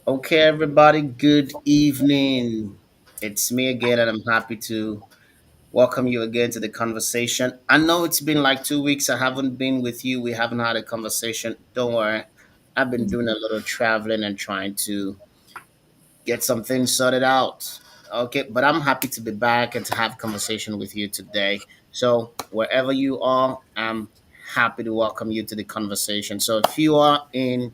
Okay, everybody, good evening. It's me again, and I'm happy to welcome you again to the conversation. I know it's been like 2 weeks. I haven't been with you. We haven't had a conversation. Don't worry. I've been doing a little traveling and trying to get some things sorted out. Okay, but I'm happy to be back and to have conversation with you today. So wherever you are, I'm happy to welcome you to the conversation. So if you are in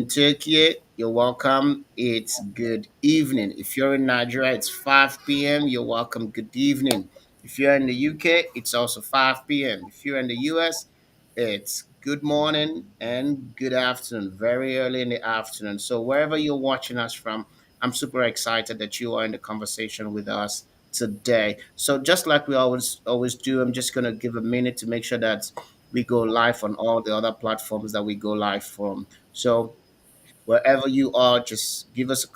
Turkey, you're welcome. It's good evening. If you're in Nigeria, it's 5 p.m. You're welcome. Good evening. If you're in the UK, it's also 5 p.m. If you're in the US, it's good morning and good afternoon, very early in the afternoon. So wherever you're watching us from, I'm super excited that you are in the conversation with us today. So just like we always do, I'm just gonna give a minute to make sure that we go live on all the other platforms that we go live from. So wherever you are, just give us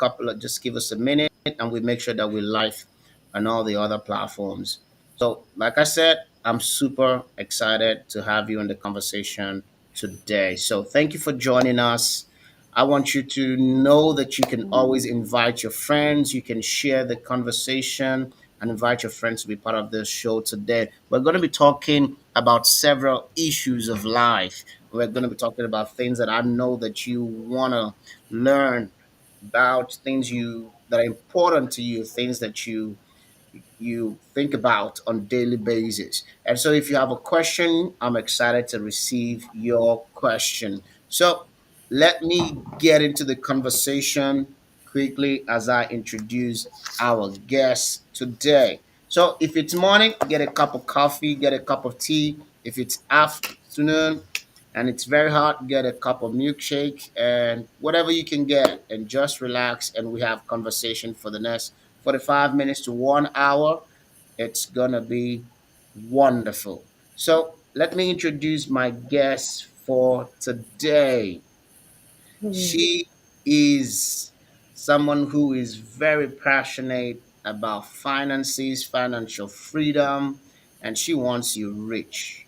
a minute, and we make sure that we're live on all the other platforms. So, like I said, I'm super excited to have you in the conversation today. So, thank you for joining us. I want you to know that you can always invite your friends, you can share the conversation and invite your friends to be part of this show today. We're going to be talking about several issues of life. We're going to be talking about things that I know that you want to learn about, things you that are important to you, things that you think about on daily basis. And so if you have a question, I'm excited to receive your question. So let me get into the conversation quickly as I introduce our guest today. So if it's morning, get a cup of coffee, get a cup of tea. If it's afternoon and it's very hot, get a cup of milkshake and whatever you can get and just relax, and we have conversation for the next 45 minutes to 1 hour. It's gonna be wonderful. So let me introduce my guest for today. She is someone who is very passionate about finances, financial freedom, and she wants you rich.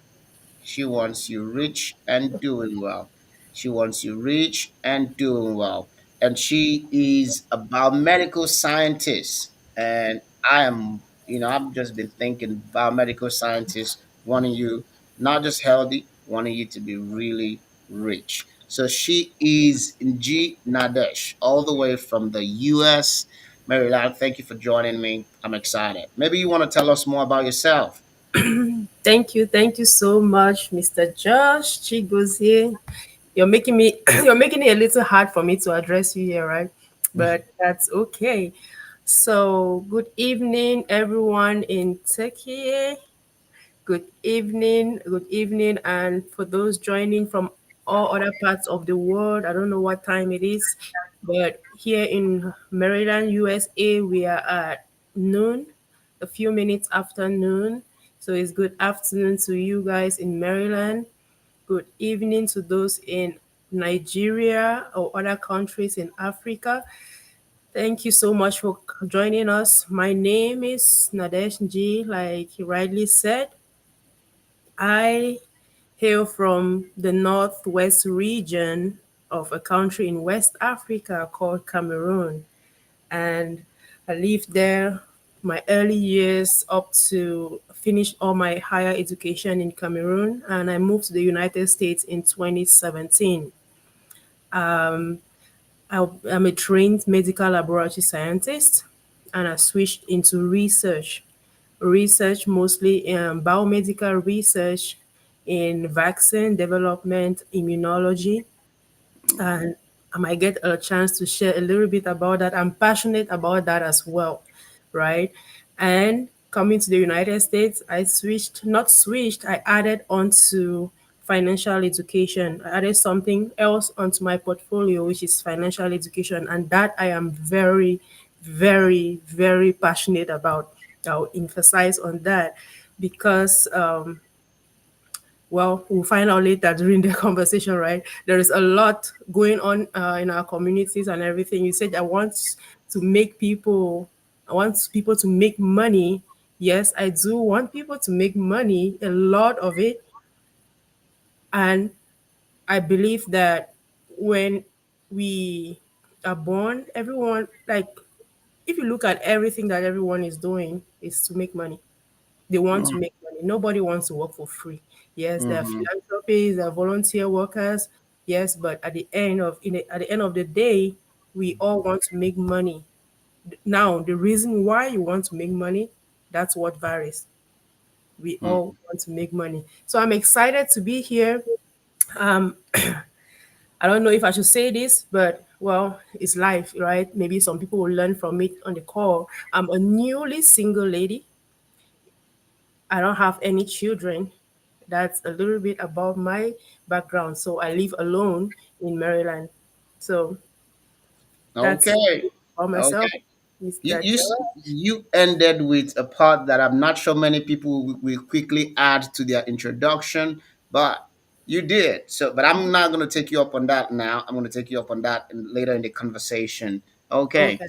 She wants you rich and doing well. She wants you rich and doing well. And she is a biomedical scientist. And I've just been thinking biomedical scientists wanting you not just healthy, wanting you to be really rich. So she is Nji Nadesh, all the way from the US. Maryland, thank you for joining me. I'm excited. Maybe you want to tell us more about yourself. Thank you so much, Mr. Josh Chigozie. You're making it a little hard for me to address you here, right? But that's okay. So, good evening, everyone in Turkey. Good evening, and for those joining from all other parts of the world, I don't know what time it is, but here in Maryland, USA, we are at noon, a few minutes after noon. So it's good afternoon to you guys in Maryland. Good evening to those in Nigeria or other countries in Africa. Thank you so much for joining us. My name is Nadesh Nji, like he rightly said. I hail from the northwest region of a country in West Africa called Cameroon. And I lived there my early years up to finish all my higher education in Cameroon. And I moved to the United States in 2017. I'm a trained medical laboratory scientist and I switched into research mostly in biomedical research in vaccine development, immunology, and I might get a chance to share a little bit about that. I'm passionate about that as well, right? And coming to the United States, I added on to financial education. I added something else onto my portfolio, which is financial education. And that I am very, very, very passionate about. I'll emphasize on that because well, we'll find out later during the conversation, right? There is a lot going on in our communities and everything. You said to make people, I want people to make money. Yes, I do want people to make money, a lot of it. And I believe that when we are born, everyone, like, if you look at everything that everyone is doing, is to make money. They want to make money. Nobody wants to work for free. Yes, there are Mm-hmm. philanthropies, there are volunteer workers. Yes, but at the end of the day, we all want to make money. Now, the reason why you want to make money, that's what varies. We all want to make money. So I'm excited to be here. Um, I don't know if I should say this, but well, it's life, right? Maybe some people will learn from it on the call. I'm a newly single lady. I don't have any children. That's a little bit about my background. So I live alone in Maryland. So that's Okay. about myself, Okay. You Mr. you s- Gerald. you ended with a part that I'm not sure many people will quickly add to their introduction, but you did. So, but I'm not going to take you up on that now. I'm going to take you up on that later in the conversation. Okay. Okay.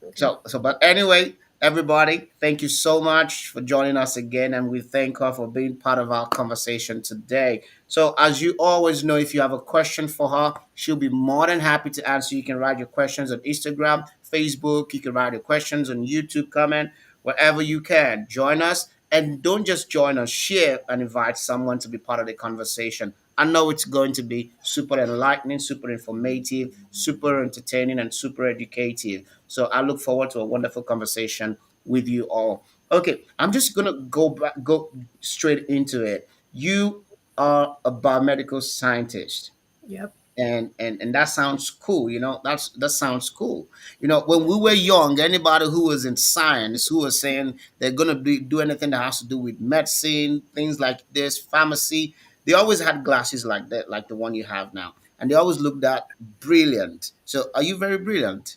Okay. But anyway, everybody, thank you so much for joining us again, and we thank her for being part of our conversation today. So, as you always know, if you have a question for her, she'll be more than happy to answer. You can write your questions on Instagram, Facebook. You can write your questions on YouTube, comment wherever you can. Join us, and don't just join us. Share and invite someone to be part of the conversation. I know it's going to be super enlightening, super informative, super entertaining, and super educative. So I look forward to a wonderful conversation with you all. Okay, I'm just gonna go straight into it. You are a biomedical scientist, Yep. and that sounds cool. That sounds cool. When we were young, anybody who was in science, who was saying they're gonna do anything that has to do with medicine, things like this, pharmacy, they always had glasses like that, like the one you have now, and they always looked at brilliant. So, are you very brilliant?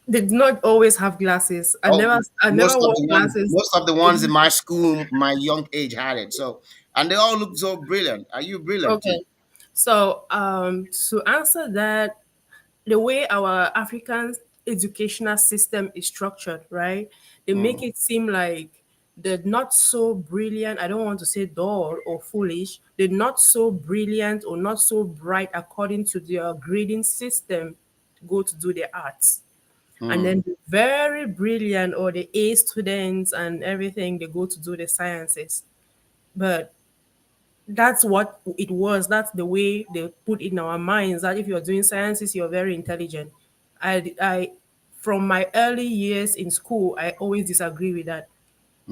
They did not always have glasses. Oh, I never wore glasses. most of the ones in my school, my young age had it. So, and they all look so brilliant. Are you brilliant too? Okay. So, to answer that, the way our African educational system is structured, right? They make Mm, it seem like the not so brilliant, I don't want to say dull or foolish, the not so brilliant or not so bright according to their grading system go to do their arts. And mm, then the very brilliant or the A students and everything, they go to do the sciences. But that's what it was. That's the way they put in our minds that if you're doing sciences, you're very intelligent. I, from my early years in school, I always disagree with that.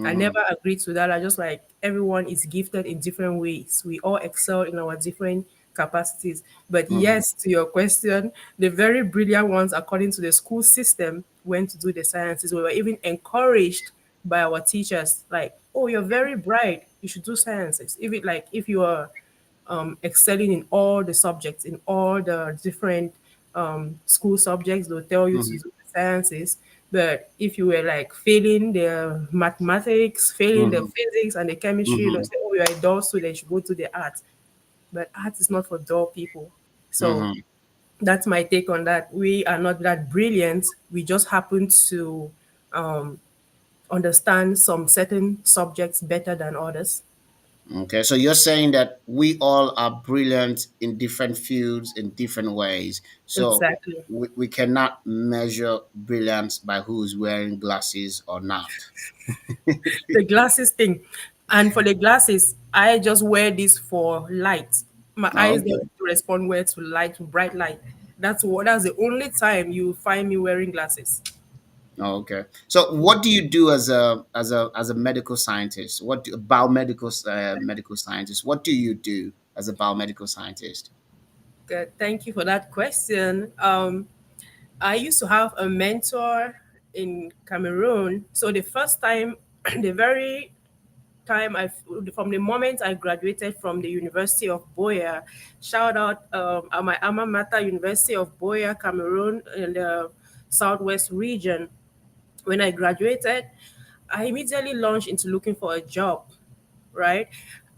I mm, never agreed to that. I just like everyone is gifted in different ways. We all excel in our different capacities. But mm, yes, to your question, the very brilliant ones, according to the school system, went to do the sciences. We were even encouraged by our teachers, like, "Oh, you're very bright. You should do sciences." If you are excelling in all the subjects, in all the different school subjects, they'll tell you to mm, do the sciences. But if you were like failing the mathematics, failing the mm, physics and the chemistry, they'll mm, say, "Oh, you're a dull student, you should go to the arts." But art is not for dull people. So mm. that's my take on that. We are not that brilliant. We just happen to understand some certain subjects better than others. Okay, so you're saying that we all are brilliant in different fields in different ways. So Exactly. we cannot measure brilliance by who's wearing glasses or not. The glasses thing. And for the glasses, I just wear this for light. My eyes Okay. don't respond well to light, to bright light. That's the only time you find me wearing glasses. Okay. So, what do you do as a medical scientist? Biomedical medical scientist? What do you do as a biomedical scientist? Good. Thank you for that question. I used to have a mentor in Cameroon. So the first time, the very time from the moment I graduated from the University of Boya, shout out at my alma mater, University of Boya, Cameroon, in the southwest region. When I graduated, I immediately launched into looking for a job, right?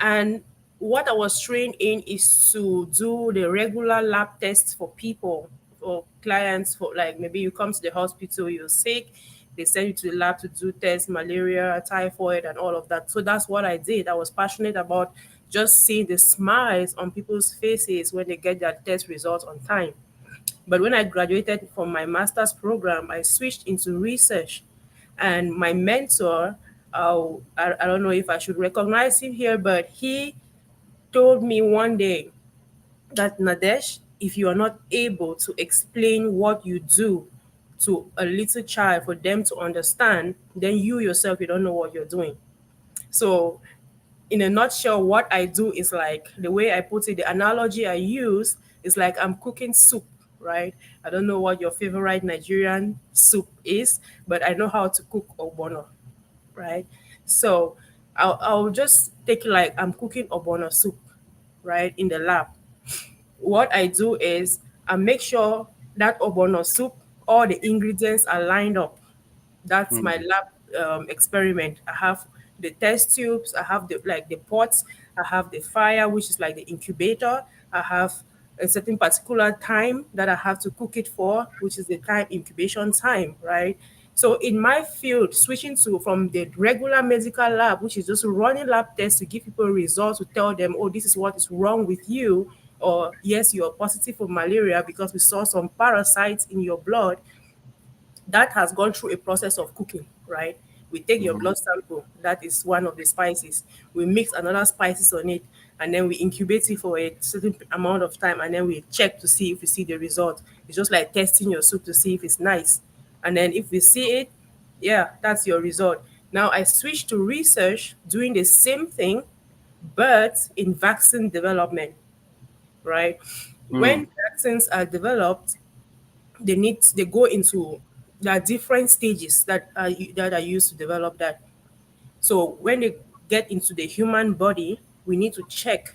And what I was trained in is to do the regular lab tests for people, for clients, for like maybe you come to the hospital, you're sick, they send you to the lab to do tests, malaria, typhoid, and all of that. So that's what I did. I was passionate about just seeing the smiles on people's faces when they get their test results on time. But when I graduated from my master's program, I switched into research. And my mentor, I don't know if I should recognize him here, but he told me one day that, Nadesh, if you are not able to explain what you do to a little child for them to understand, then you yourself, you don't know what you're doing. So, in a nutshell, what I do is like the way I put it, the analogy I use is like I'm cooking soup, right? I don't know what your favorite Nigerian soup is, but I know how to cook ogbono, right? So I'll just take it like I'm cooking ogbono soup, right, in the lab. What I do is I make sure that ogbono soup, all the ingredients are lined up. That's my Hmm. lab experiment. I have the test tubes, I have the pots, I have the fire, which is like the incubator. I have a certain particular time that I have to cook it for, which is the time incubation time, right? So in my field, switching to from the regular medical lab, which is just running lab tests to give people results to tell them, oh, this is what is wrong with you, or yes, you're positive for malaria because we saw some parasites in your blood, that has gone through a process of cooking, right? We take your Hmm. blood sample, that is one of the spices. We mix another spices on it, and then we incubate it for a certain amount of time, and then we check to see if we see the result. It's just like testing your soup to see if it's nice. And then if we see it, yeah, that's your result. Now I switched to research, doing the same thing, but in vaccine development, right? Hmm. When vaccines are developed, they go into, there are different stages that are used to develop that. So when they get into the human body, we need to check,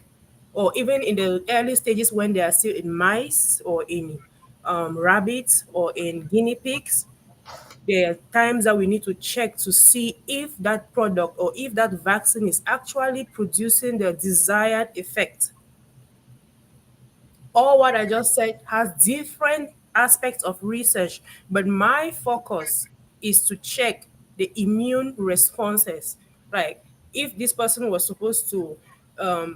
or even in the early stages when they are still in mice or in rabbits or in guinea pigs, there are times that we need to check to see if that product or if that vaccine is actually producing the desired effect. All what I just said has different aspects of research, but my focus is to check the immune responses. Like if this person was supposed to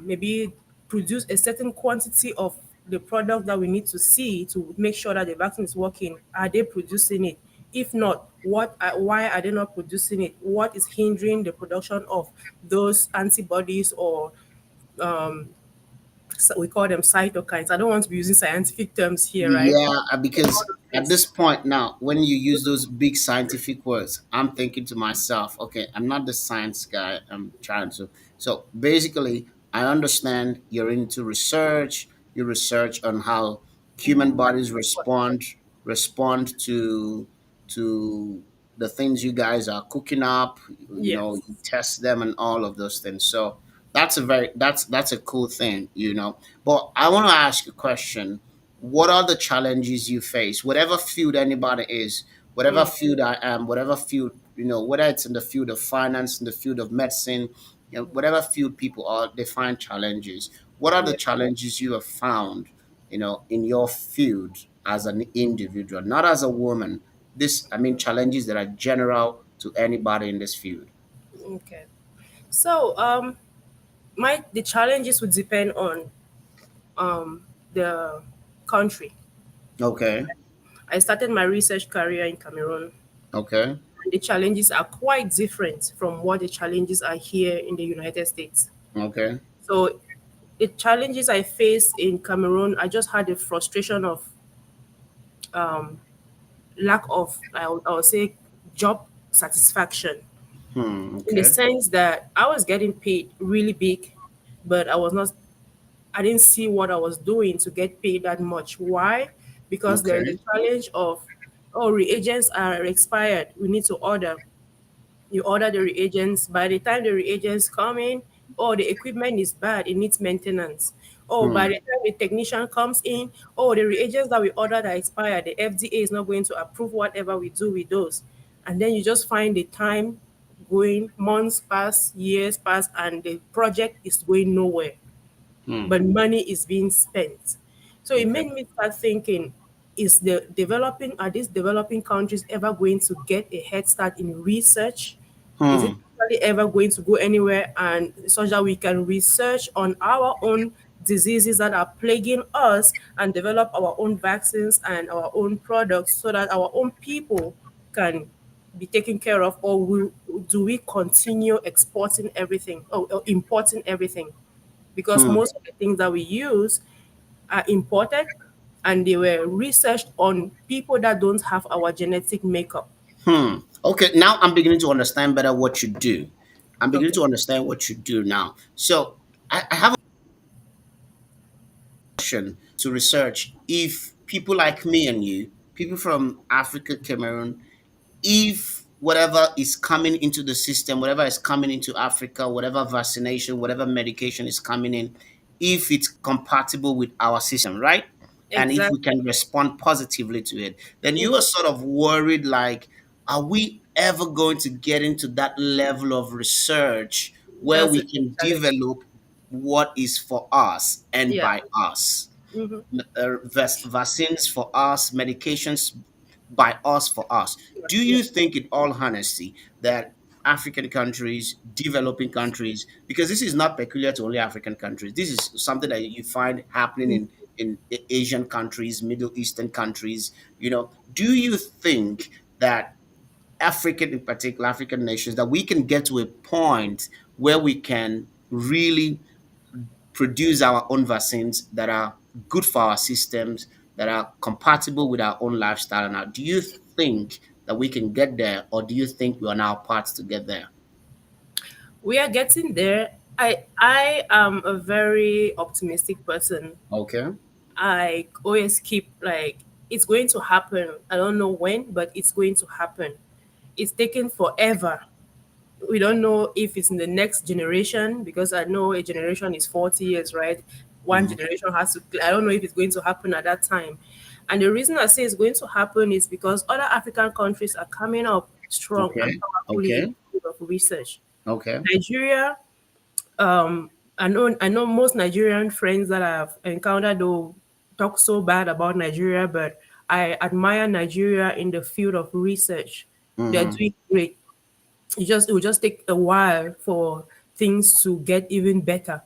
maybe produce a certain quantity of the product that we need to see to make sure that the vaccine is working, are they producing it? If not, why are they not producing it? What is hindering the production of those antibodies or we call them cytokines. I don't want to be using scientific terms here, right? Yeah, All because of at this. this point now, when you use those big scientific words, I'm thinking to myself, okay, I'm not the science guy. I'm trying to. So basically, I understand you're into research. You research on how human bodies respond to the things you guys are cooking up. You Yes. test them and all of those things. So that's a cool thing. But I want to ask a question. What are the challenges you face, whatever field anybody is, whatever Mm, field I am, whatever field, whether it's in the field of finance, in the field of medicine, whatever field people are, they find challenges. What are the yeah. challenges you have found, in your field as an individual, not as a woman? I mean, challenges that are general to anybody in this field. Okay. So my the challenges would depend on the country. Okay. I started my research career in Cameroon. Okay. The challenges are quite different from what the challenges are here in the United States. Okay. So the challenges I faced in Cameroon, I just had the frustration of lack of, I would say, job satisfaction, in the Okay. sense that I was getting paid really big, but I didn't see what I was doing to get paid that much. Why? Because there is Okay. a challenge of, oh, reagents are expired. We need to order. You order the reagents. By the time the reagents come in, oh, the equipment is bad. It needs maintenance. Oh, by Hmm. the time the technician comes in, oh, the reagents that we ordered are expired. The FDA is not going to approve whatever we do with those. And then you just find the time going, months pass, years pass, and the project is going nowhere, Hmm. but money is being spent. So it Okay. made me start thinking, are these developing countries ever going to get a head start in research? Is it Hmm. actually ever going to go anywhere and such that we can research on our own diseases that are plaguing us and develop our own vaccines and our own products so that our own people can be taken care of, or do we continue exporting everything or importing everything? Because Hmm. most of the things that we use are imported and they were researched on people that don't have our genetic makeup. Hmm. Okay, now I'm beginning to understand better what you do. I'm beginning Okay. to understand what you do now. So I have a question to research if people like me and you, people from Africa, Cameroon, if whatever is coming into the system, whatever is coming into Africa, whatever vaccination, whatever medication is coming in, if it's compatible with our system, right? And if we Exactly. can respond positively to it, then you are Mhm. sort of worried like, are we ever going to get into that level of research where That's we a big can challenge. develop what is for us and Yeah. by us? Hmm. Vaccines for us, medications by us for us. Do Yeah. you think, in all honesty, that African countries, developing countries, because this is not peculiar to only African countries, this is something that you find happening in Asian countries, Middle Eastern countries, do you think that African, in particular, African nations, that we can get to a point where we can really produce our own vaccines that are good for our systems, that are compatible with our own lifestyle? Now, do you think that we can get there, or do you think we are on our path to get there? We are getting there. I am a very optimistic person. Okay. I always keep like it's going to happen. I don't know when, but it's going to happen. It's taken forever. We don't know if it's in the next generation because I know a generation is 40 years, right? One Mhm. generation has to, I don't know if it's going to happen at that time. And the reason I say it's going to happen is because other African countries are coming up strong and Okay. powerfully in Okay. the field of research. Okay. Nigeria, I know most Nigerian friends that I've encountered though talk so bad about Nigeria, but I admire Nigeria in the field of research. They're Hmm. doing great. It will just take a while for things to get even better.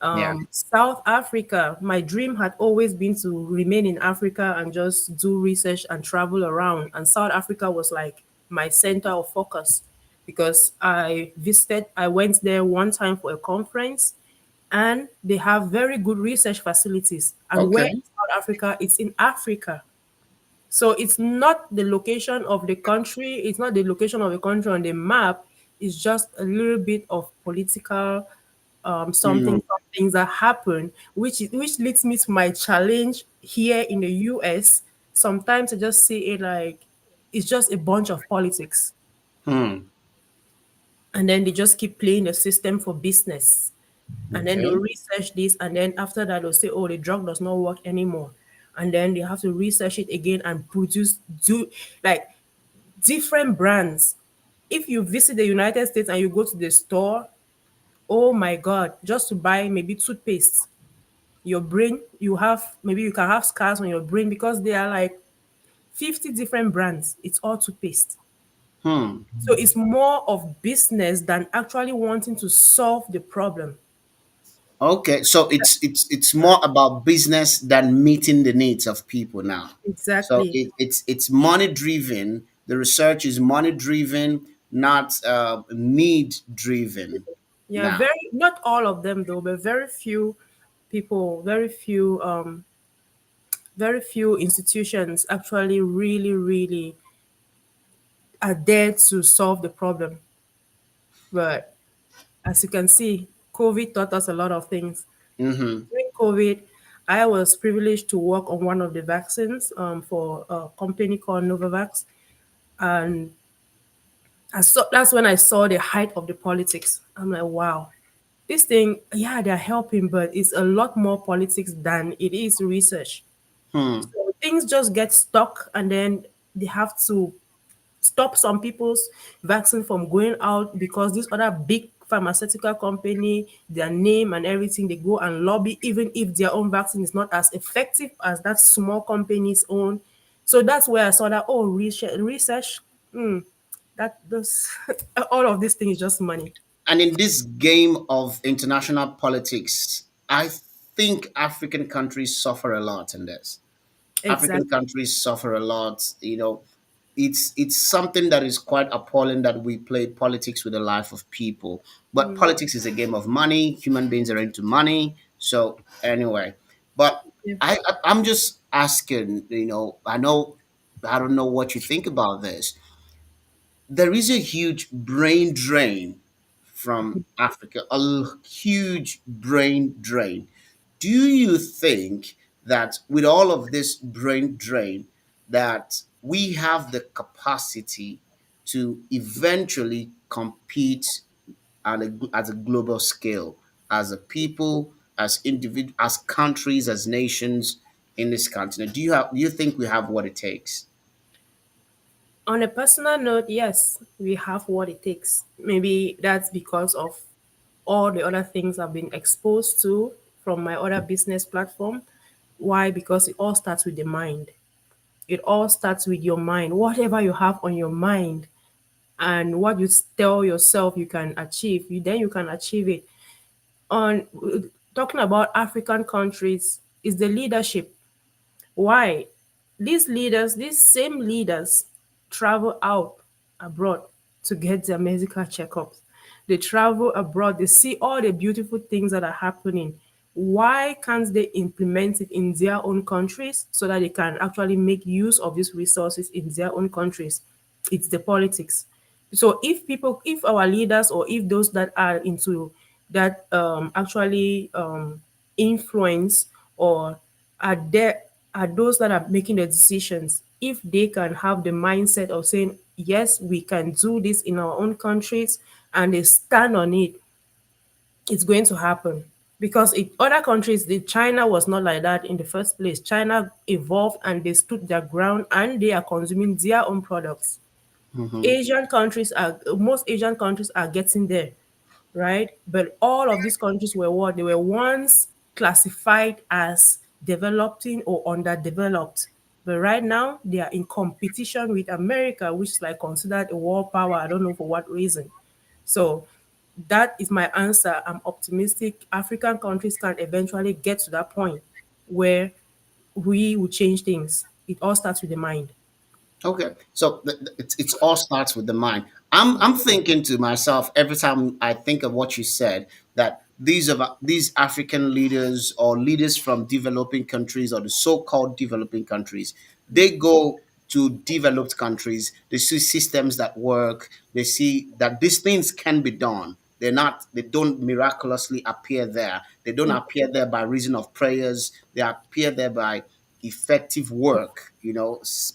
Yeah. South Africa, my dream had always been to remain in Africa and just do research and travel around. And South Africa was like my center of focus because I went there one time for a conference and they have very good research facilities. And where Okay. in South Africa, it's in Africa. So it's not the location of the country, it's not the location of the country on the map, it's just a little bit of political Hmm. some things that happen, which leads me to my challenge here in the US. Sometimes I just see it like it's just a bunch of politics. Hmm. And then they just keep playing the system for business. And then they'll Okay. research this, and then after that they'll say, oh, the drug does not work anymore. And then they have to research it again and produce do like different brands. If you visit the United States and you go to the store, oh my god, just to buy maybe toothpaste, your brain, you can have scars on your brain because there are like 50 different brands. It's all toothpaste. Hmm. So it's more of business than actually wanting to solve the problem. Okay. So it's more about business than meeting the needs of people now. So Exactly. it's money driven. The research is money driven, not need driven Yeah, now. very not all of them though, but very few people, very few institutions actually really are there to solve the problem. But as you can see, COVID taught us a lot of things. Mm-hmm. During COVID, I was privileged to work on one of the vaccines for a company called Novavax, and that's when I saw the height of the politics. I'm like, wow, this thing, yeah, they're helping, but it's a lot more politics than it is research. Hmm. So things just get stuck, and then they have to stop some people's vaccine from going out because this other big pharmaceutical company, their name and everything, they go and lobby, even if their own vaccine is not as effective as that small company's own. So that's where I saw that, oh, research, that does all of this thing is just money. And in this game of international politics, I think African countries suffer a lot in this. African Exactly. countries suffer a lot. It's something that is quite appalling that we play politics with the life of people. But politics is a game of money. Human beings are into money. So anyway, but Yeah. I'm just asking. I don't know what you think about this. There is a huge brain drain from Africa, huge brain drain. Do you think that with all of this brain drain, that we have the capacity to eventually compete at a global scale as a people, as individual, as countries, as nations in this continent? Do you think we have what it takes? On a personal note, yes, we have what it takes. Maybe that's because of all the other things I've been exposed to from my other business platform. Why? Because it all starts with the mind. It all starts with your mind. Whatever you have on your mind and what you tell yourself you can achieve, then you can achieve it. On talking about African countries, is the leadership. Why? These same leaders, travel out abroad to get their medical checkups. They travel abroad, they see all the beautiful things that are happening. Why can't they implement it in their own countries so that they can actually make use of these resources in their own countries? It's the politics. So if our leaders or if those that are into that actually influence or are there are those that are making the decisions, if they can have the mindset of saying yes, we can do this in our own countries, and they stand on it, it's going to happen. Because other countries, China was not like that in the first place. China evolved and they stood their ground and they are consuming their own products. Most Asian countries are getting there, right? But all of these countries were what? They were once classified as developing or underdeveloped. But right now, they are in competition with America, which is like considered a world power. I don't know for what reason. So that is my answer. I'm optimistic African countries can eventually get to that point where we will change things. It all starts with the mind. Okay, so it all starts with the mind. I'm thinking to myself every time I think of what you said, that these African leaders or leaders from developing countries or the so-called developing countries, they go to developed countries. They see systems that work. They see that these things can be done. They don't miraculously appear there. They don't appear there by reason of prayers. They appear there by effective work,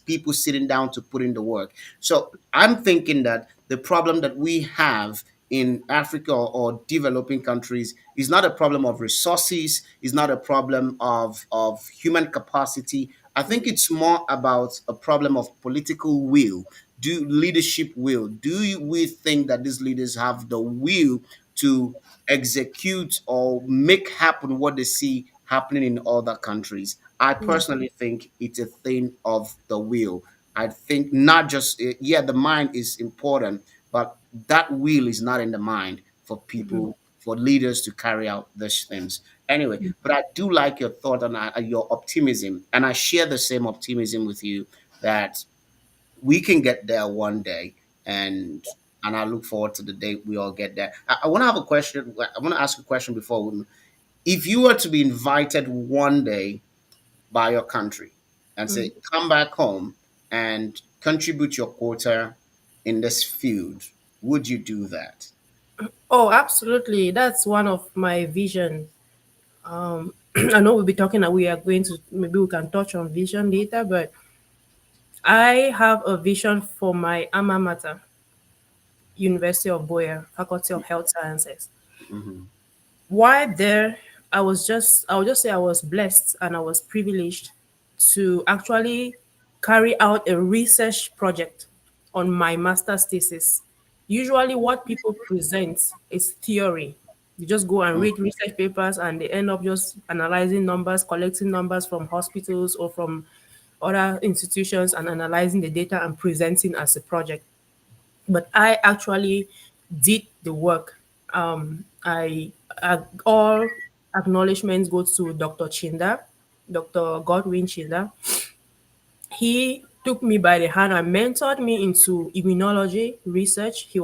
people sitting down to put in the work. So I'm thinking that the problem that we have in Africa or developing countries is not a problem of resources, is not a problem of human capacity. I think it's more about a problem of political will. Do leadership will? We think that these leaders have the will to execute or make happen what they see happening in other countries? I personally think it's a thing of the will. I think not just, yeah, the mind is important, but that will is not in the mind for people, for leaders to carry out these things. Anyway, but I do like your thought and your optimism, and I share the same optimism with you that we can get there one day, and I look forward to the day we all get there. I want to have a question. I want to ask a question before we. If you were to be invited one day by your country and say, come back home and contribute your quota in this field, would you do that? Oh, absolutely. That's one of my visions. I know we'll be talking and we are going to maybe we can touch on vision later, but I have a vision for my alma mater, University of Boyer, Faculty of Health Sciences. Hmm. While there, I would just say I was blessed and I was privileged to actually carry out a research project on my master's thesis. Usually, what people present is theory. You just go and read research papers and they end up just analyzing numbers, collecting numbers from hospitals or from other institutions and analyzing the data and presenting as a project. But I actually did the work. I all. acknowledgements go to Dr. Chinda, Dr. Godwin Chinda. He took me by the hand and mentored me into immunology research. He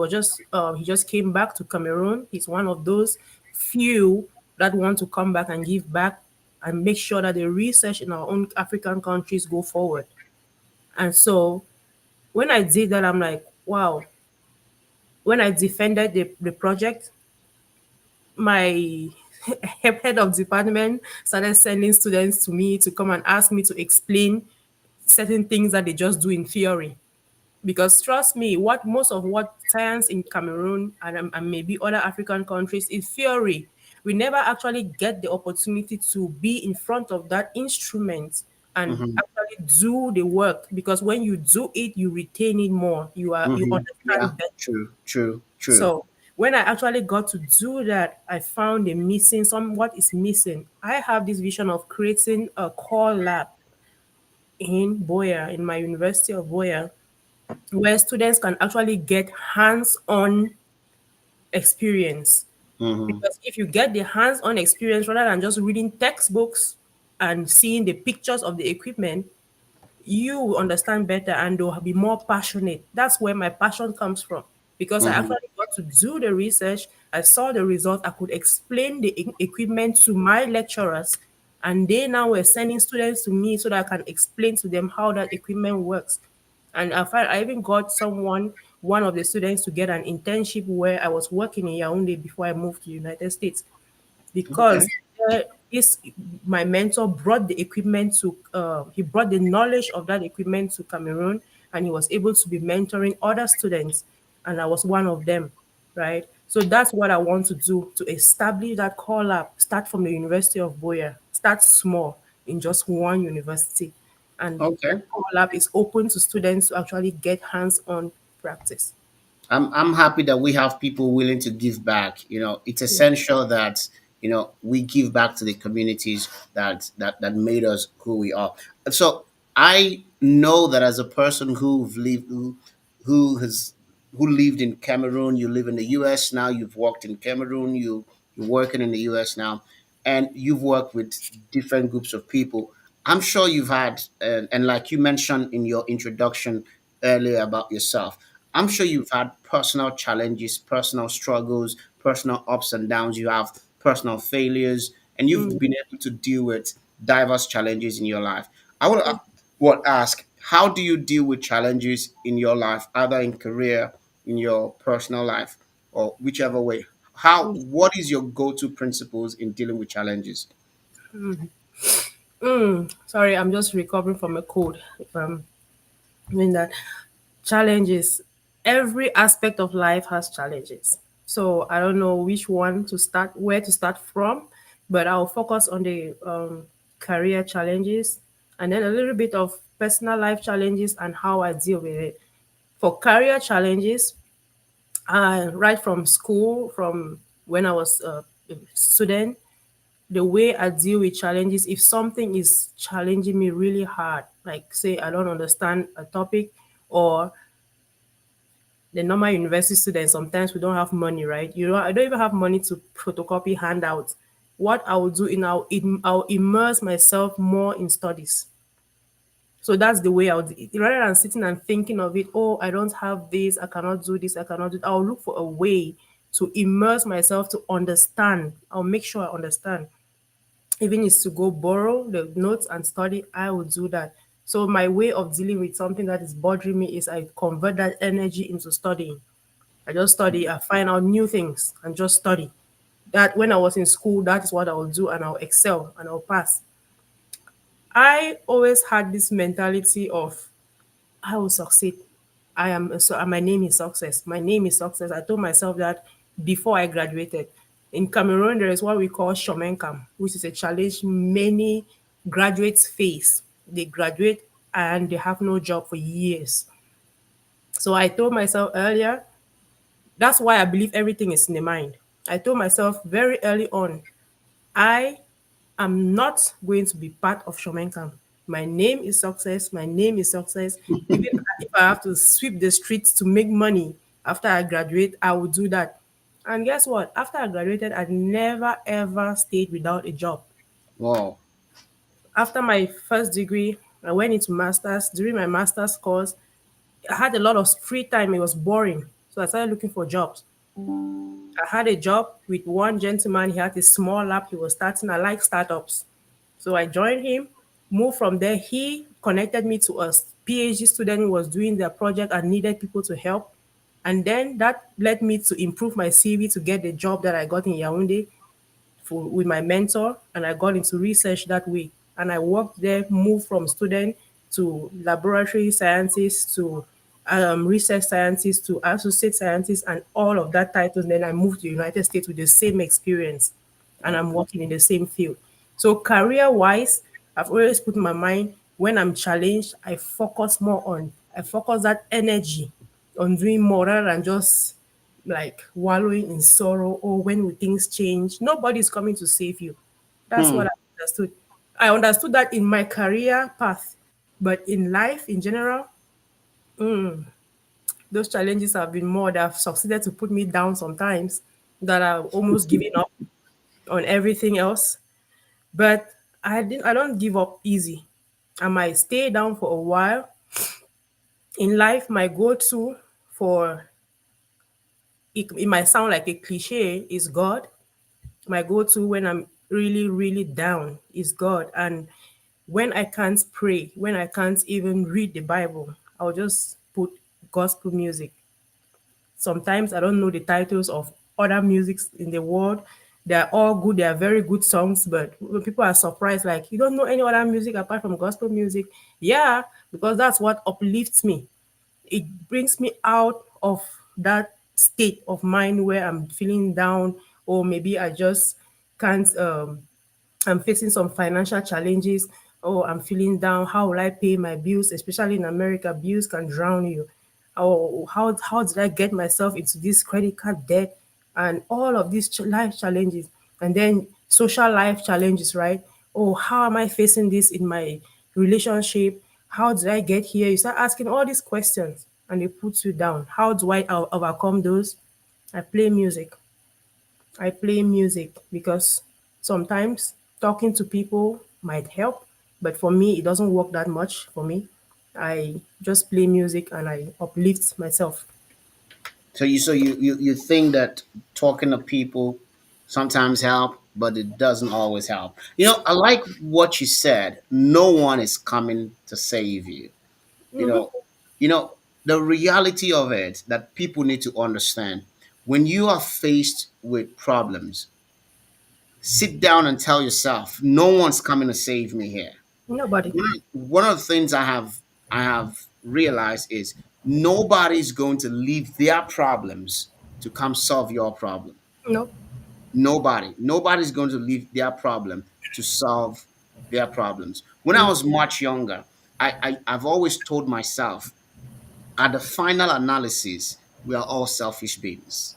just came back to Cameroon. He's one of those few that want to come back and give back and make sure that the research in our own African countries go forward. And so when I did that, I'm like, wow. When I defended the project, my head of department started sending students to me to come and ask me to explain certain things that they just do in theory. Because trust me, what most of what science in Cameroon and maybe other African countries is theory. We never actually get the opportunity to be in front of that instrument and Mm-hmm. actually do the work, because when you do it, you retain it more. You Mm-hmm. Yeah. understand better. True. True. True. So when I actually got to do that, I found a missing some what is missing. I have this vision of creating a core lab in Boya, in my University of Boya, where students can actually get hands-on experience. Mm-hmm. Because if you get the hands-on experience rather than just reading textbooks and seeing the pictures of the equipment, you will understand better and they'll be more passionate. That's where my passion comes from. Because I Mm-hmm. actually got to do the research, I saw the result, I could explain the equipment to my lecturers, and they now were sending students to me so that I can explain to them how that equipment works. And I even got one of the students to get an internship where I was working in Yaoundé before I moved to the United States, Okay. because this my mentor brought the equipment to he brought the knowledge of that equipment to Cameroon, and he was able to be mentoring other students, and I was one of them, right? So that's what I want to do, to establish that core lab. Start from the University of Boya, start small in just one university, and that Okay. core lab is open to students to actually get hands-on practice. I'm happy that we have people willing to give back. It's Yeah. essential that we give back to the communities that made us who we are. So I know that as a person who has who lived in Cameroon, you live in the US now, you've worked in Cameroon, you're working in the US now, and you've worked with different groups of people. I'm sure you've had, and like you mentioned in your introduction earlier about yourself, I'm sure you've had personal challenges, personal struggles, personal ups and downs. You have personal failures, and you've Mm. been able to deal with diverse challenges in your life. I would ask, how do you deal with challenges in your life, either in career, in your personal life, or whichever way? What is your go-to principles in dealing with challenges? Sorry, I'm just recovering from a cold. If I'm doing that, challenges. Every aspect of life has challenges. So I don't know which one to start, where to start from, but I'll focus on the career challenges and then a little bit of personal life challenges and how I deal with it. For career challenges, right from school, from when I was a student, the way I deal with challenges, if something is challenging me really hard, like say I don't understand a topic, or the normal university students, sometimes we don't have money, right? I don't even have money to photocopy handouts. What I will do I'll immerse myself more in studies. So that's the way rather than sitting and thinking of it, oh, I don't have this, I cannot do this, I cannot do it. I'll look for a way to immerse myself to understand. I'll make sure I understand. Even is to go borrow the notes and study, I will do that. So my way of dealing with something that is bothering me is I convert that energy into studying. I just study, I find out new things and just study. That when I was in school, that is what I will do, and I'll excel and I'll pass. I always had this mentality of I will succeed. My name is success. My name is success. I told myself that before I graduated. In Cameroon, there is what we call Shomenkam, which is a challenge many graduates face. They graduate and they have no job for years. So I told myself earlier, that's why I believe everything is in the mind. I told myself very early on, I am not going to be part of Shomenkam. My name is success. My name is success. Even if I have to sweep the streets to make money after I graduate, I will do that. And guess what? After I graduated, I never ever stayed without a job. Wow. After my first degree, I went into masters. During my masters course, I had a lot of free time. It was boring. So I started looking for jobs. I had a job with one gentleman. He had a small lab he was starting. I like startups. So I joined him, moved from there. He connected me to a PhD student who was doing their project and needed people to help. And then that led me to improve my CV to get the job that I got in Yaoundé with my mentor, and I got into research that way. And I worked there, moved from student to laboratory scientist to research scientist to associate scientist and all of that titles. Then I moved to the United States with the same experience, and I'm Okay. working in the same field. So career wise, I've always put in my mind when I'm challenged, I focus that energy on doing more rather than just like wallowing in sorrow or when will things change. Nobody's coming to save you. That's what Hmm. I understood. I understood that in my career path, but in life in general, those challenges have been more that have succeeded to put me down sometimes that I've almost given up on everything else. But I don't give up easy. I might stay down for a while. In life, my go-to for it might sound like a cliche is God. My go-to when I'm really, really down is God. And when I can't pray, when I can't even read the Bible, I'll just put gospel music. Sometimes I don't know the titles of other musics in the world. They're all good, they are very good songs, but when people are surprised, like, you don't know any other music apart from gospel music. Yeah, because that's what uplifts me. It brings me out of that state of mind where I'm feeling down, or maybe I just can't I'm facing some financial challenges. Oh, I'm feeling down. How will I pay my bills? Especially in America, bills can drown you. Oh, how did I get myself into this credit card debt and all of these life challenges, and then social life challenges, right? Oh, how am I facing this in my relationship? How did I get here? You start asking all these questions, and it puts you down. How do I overcome those? I play music. I play music because sometimes talking to people might help, but for me, it doesn't work that much for me. I just play music and I uplift myself. So you think that talking to people sometimes help, but it doesn't always help. I like what you said. No one is coming to save you. You know, the reality of it that people need to understand when you are faced with problems, sit down and tell yourself, no one's coming to save me here. Nobody. One of the things I have realized is nobody's going to leave their problems to come solve your problem. No. Nobody's going to leave their problem to solve their problems. When I Mm. was much younger, I've always told myself, at the final analysis, we are all selfish beings.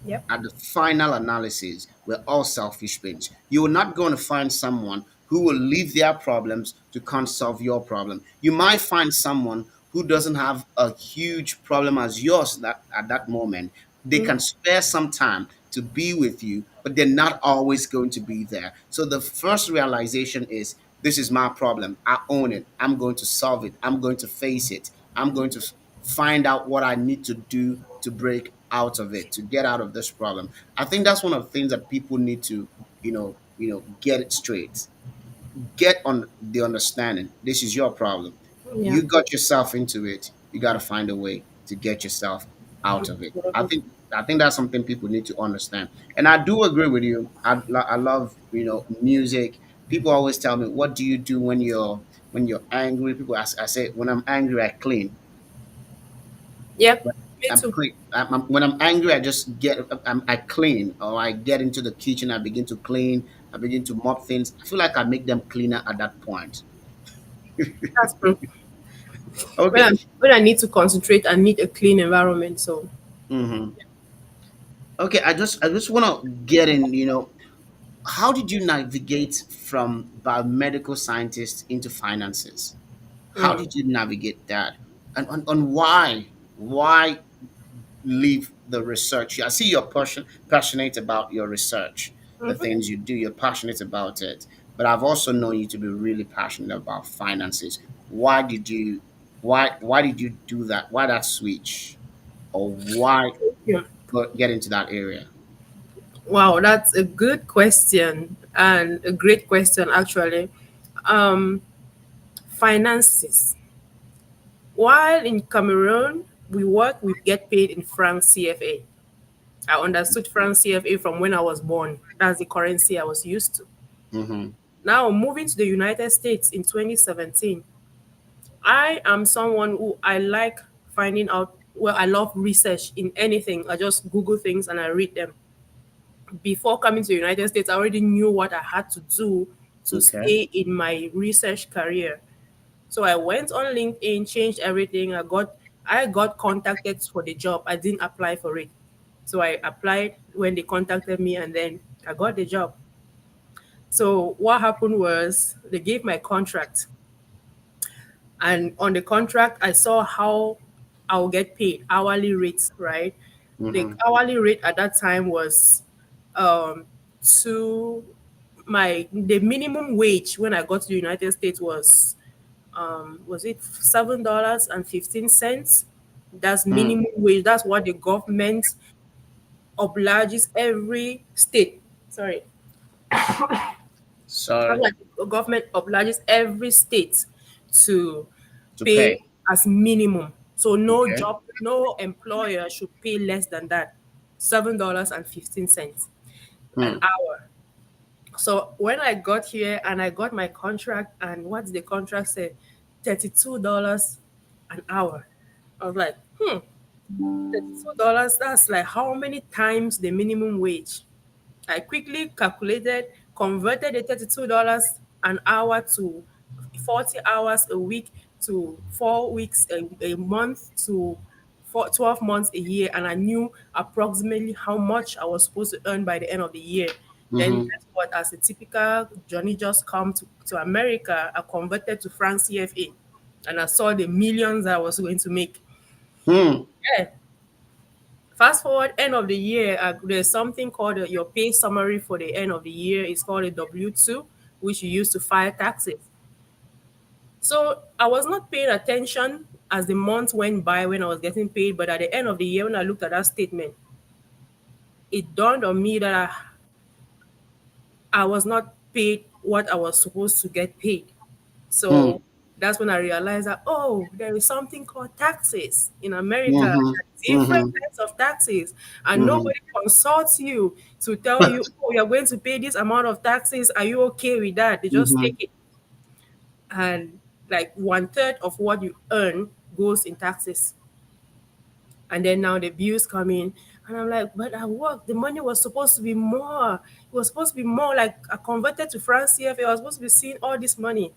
Yep. At the final analysis, we're all selfish beings. You're not going to find someone who will leave their problems to come solve your problem. You might find someone who doesn't have a huge problem as yours at that moment. They Mm. can spare some time to be with you, but they're not always going to be there. So the first realization is, this is my problem. I own it. I'm going to solve it. I'm going to face it. I'm going to find out what I need to do to break out of it, to get out of this problem. I think that's one of the things that people need to, get it straight. Get on the understanding. This is your problem. Yeah. You got yourself into it. You got to find a way to get yourself out of it. I think that's something people need to understand. And I do agree with you. I love, music. People always tell me, what do you do when you're angry? People ask, I say, when I'm angry, I clean. Yep. When Me I'm too. clean. When I'm angry, I just I clean, or I get into the kitchen. I begin to clean. I begin to mop things. I feel like I make them cleaner at that point. That's true. Okay. When I need to concentrate, I need a clean environment. So hmm Okay. I just want to get in. How did you navigate from biomedical scientist into finances? How did you navigate that? And why? Why? leave the research. I see you're passionate about your research, the things you do. You're passionate about it, but I've also known you to be really passionate about finances. Why did you? Why did you do that? Why that switch, or why Yeah. get into that area? Wow, that's a good question and a great question actually. Um, Finances. While in Cameroon, we get paid in franc CFA. I understood franc CFA from when I was born. That's the currency I was used to. Mm-hmm. Now, moving to the United States in 2017, I am someone who I like finding out. Well, I love research in anything. I just Google things and I read them. Before coming to the United States, I already knew what I had to do to Okay. stay in my research career. So I went on LinkedIn, changed everything. I got contacted for the job. I didn't apply for it. So I applied when they contacted me and then I got the job. So what happened was they gave my contract, and on the contract I saw how I'll get paid hourly rates, right? The Mm-hmm. hourly rate at that time was um to the minimum wage when I got to the United States was it $7.15? That's Mm. minimum wage. That's what the government obliges every state. Sorry, that's Sorry what the government obliges every state to to pay pay. as minimum. So Okay. no employer should pay less than that. $7.15 an Hmm. hour. So when I got here and I got my contract, and what's the contract say? $32 an hour. I was like, $32, that's like how many times the minimum wage? I quickly calculated, converted the $32 an hour to 40 hours a week to 4 weeks a month to 12 months a year. And I knew approximately how much I was supposed to earn by the end of the year. Then, Mm-hmm. guess what? As a typical Johnny just come to America, I converted to franc CFA and I saw the millions I was going to make. Hmm. Yeah. Fast forward end of the year, there's something called your pay summary for the end of the year. It's called a W-2, which you use to file taxes. So I was not paying attention as the months went by when I was getting paid, but at the end of the year, when I looked at that statement, it dawned on me that I was not paid what I was supposed to get paid. Hmm. So that's when I realized that, oh, there is something called taxes in America. Mm-hmm. Different Mm-hmm. types of taxes, and Mm-hmm. nobody consults you to tell you, oh, you're going to pay this amount of taxes. Are you okay with that? They just Mm-hmm. take it, and like one third of what you earn goes in taxes. And then now the bills come in, and I'm like, but at work, the money was supposed to be more. It was supposed to be more. Like I converted to France CFA, I was supposed to be seeing all this money.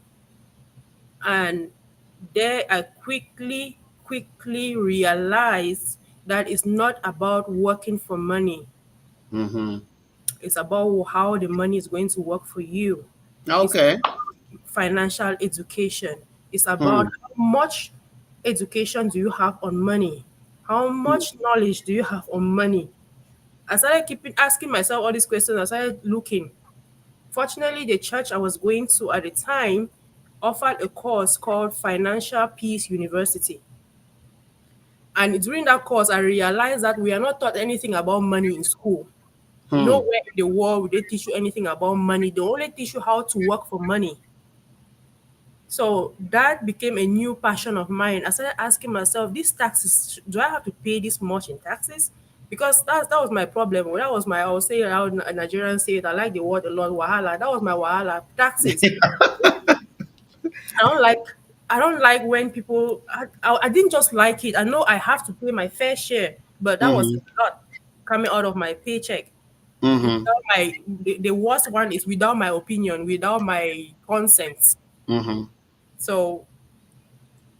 And there I quickly realized that it's not about working for money. Mm-hmm. It's about how the money is going to work for you. It's Okay. about financial education. It's about Hmm. how much education do you have on money? How much knowledge do you have on money? I started keeping asking myself all these questions. I started looking. Fortunately, the church I was going to at the time offered a course called Financial Peace University. And during that course, I realized that we are not taught anything about money in school. Hmm. Nowhere in the world will they teach you anything about money. They only teach you how to work for money. So that became a new passion of mine. I started asking myself, these taxes, do I have to pay this much in taxes? Because that was my problem. That was my, I would say how Nigerians say it. I like the word a lot, wahala. That was my wahala, taxes. I don't like I don't like when people I didn't just like it. I know I have to pay my fair share, but that was Mm-hmm. a lot coming out of my paycheck. Mm-hmm. Without the worst one is without my opinion, without my consent. Mm-hmm. So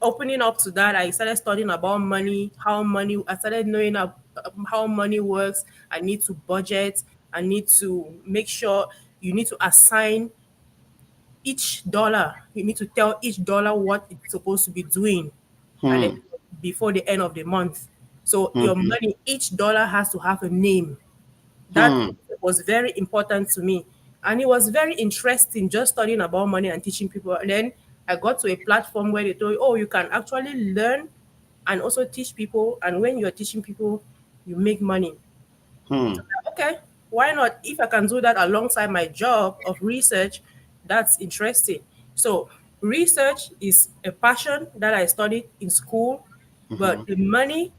opening up to that, I started studying about money, how money. I started knowing how money works. I need to budget. I need to make sure you need to assign each dollar. You need to tell each dollar what it's supposed to be doing at the, Hmm. before the end of the month. So your Hmm. money, each dollar has to have a name. That Hmm. was very important to me. And it was very interesting just studying about money and teaching people. And then I got to a platform where they told you, oh, you can actually learn and also teach people. And when you're teaching people, you make money. Hmm. Okay, why not? If I can do that alongside my job of research, that's interesting. So, research is a passion that I studied in school, but Hmm. the money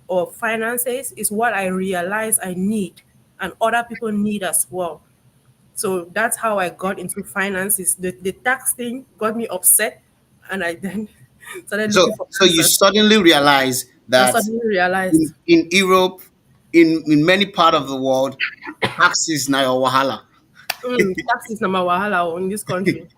or finances is what I realize I need and other people need as well. So that's how I got into finances. The tax thing got me upset, and I then started So, looking for so you answers. suddenly realize I that suddenly realized in Europe, in many part of the world, taxes na your wahala. tax is number wahala in this country.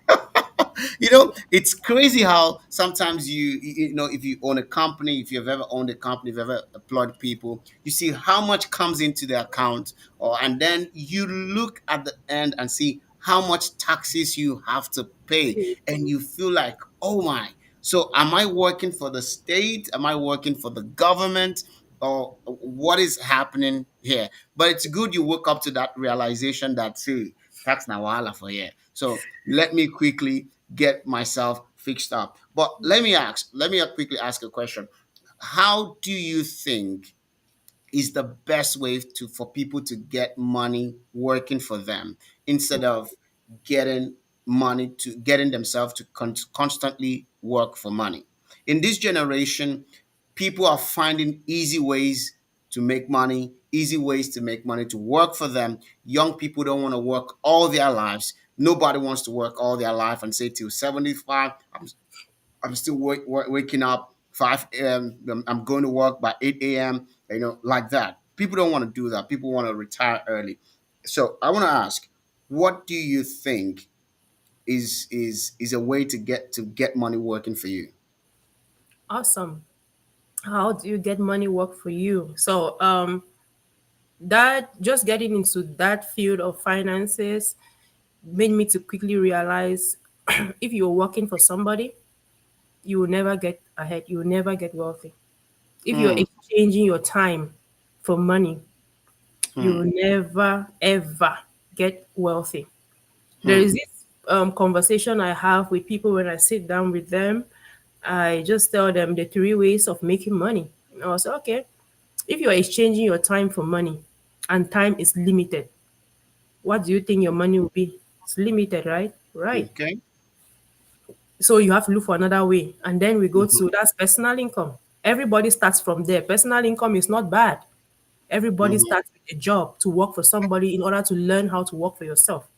It's crazy how sometimes if you own a company, if you've ever owned a company, if you've ever employed people, you see how much comes into the account, and then you look at the end and see how much taxes you have to pay, and you feel like, oh my. So, am I working for the state? Am I working for the government? Or what is happening here? But it's good you woke up to that realization that, see, tax na wahala for here. So let me quickly get myself fixed up. But let me quickly ask a question. How do you think is the best way to for people to get money working for them instead of getting themselves to constantly work for money? In this generation, people are finding easy ways to make money, easy ways to make money to work for them. Young people don't want to work all their lives. Nobody wants to work all their life and say till 75, I'm still waking up 5 a.m. I'm going to work by 8 a.m. Like that. People don't want to do that. People want to retire early. So I want to ask, what do you think is a way to get money working for you? Awesome. How do you get money work for you? So, that just getting into that field of finances made me to quickly realize if you're working for somebody, you will never get ahead. You will never get wealthy. If you're Hmm. exchanging your time for money, you Hmm. will never ever get wealthy. There Hmm. is this conversation I have with people when I sit down with them. I just tell them the three ways of making money. And I was like, okay, if you're exchanging your time for money and time is limited, what do you think your money will be? It's limited, right? Right. Okay. So you have to look for another way. And then we go Hmm. to that's personal income. Everybody starts from there. Personal income is not bad. Everybody Hmm. starts with a job to work for somebody in order to learn how to work for yourself.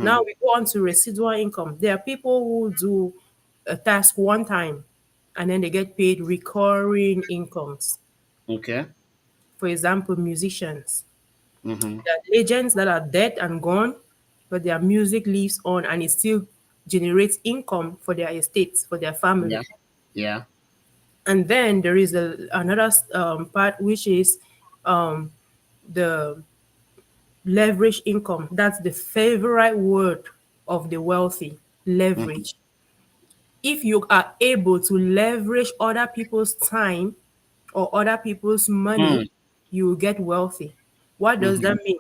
Now Hmm. we go on to residual income. There are people who do a task one time and then they get paid recurring incomes. Okay. For example, musicians. Hmm. There are legends that are dead and gone, but their music lives on and it still generates income for their estates, for their Yeah. family. Yeah. And then there is another part which is the leverage income. That's the favorite word of the wealthy, Hmm. leverage. If you are able to leverage other people's time or other people's money, Hmm. you will get wealthy. What does Hmm. that mean?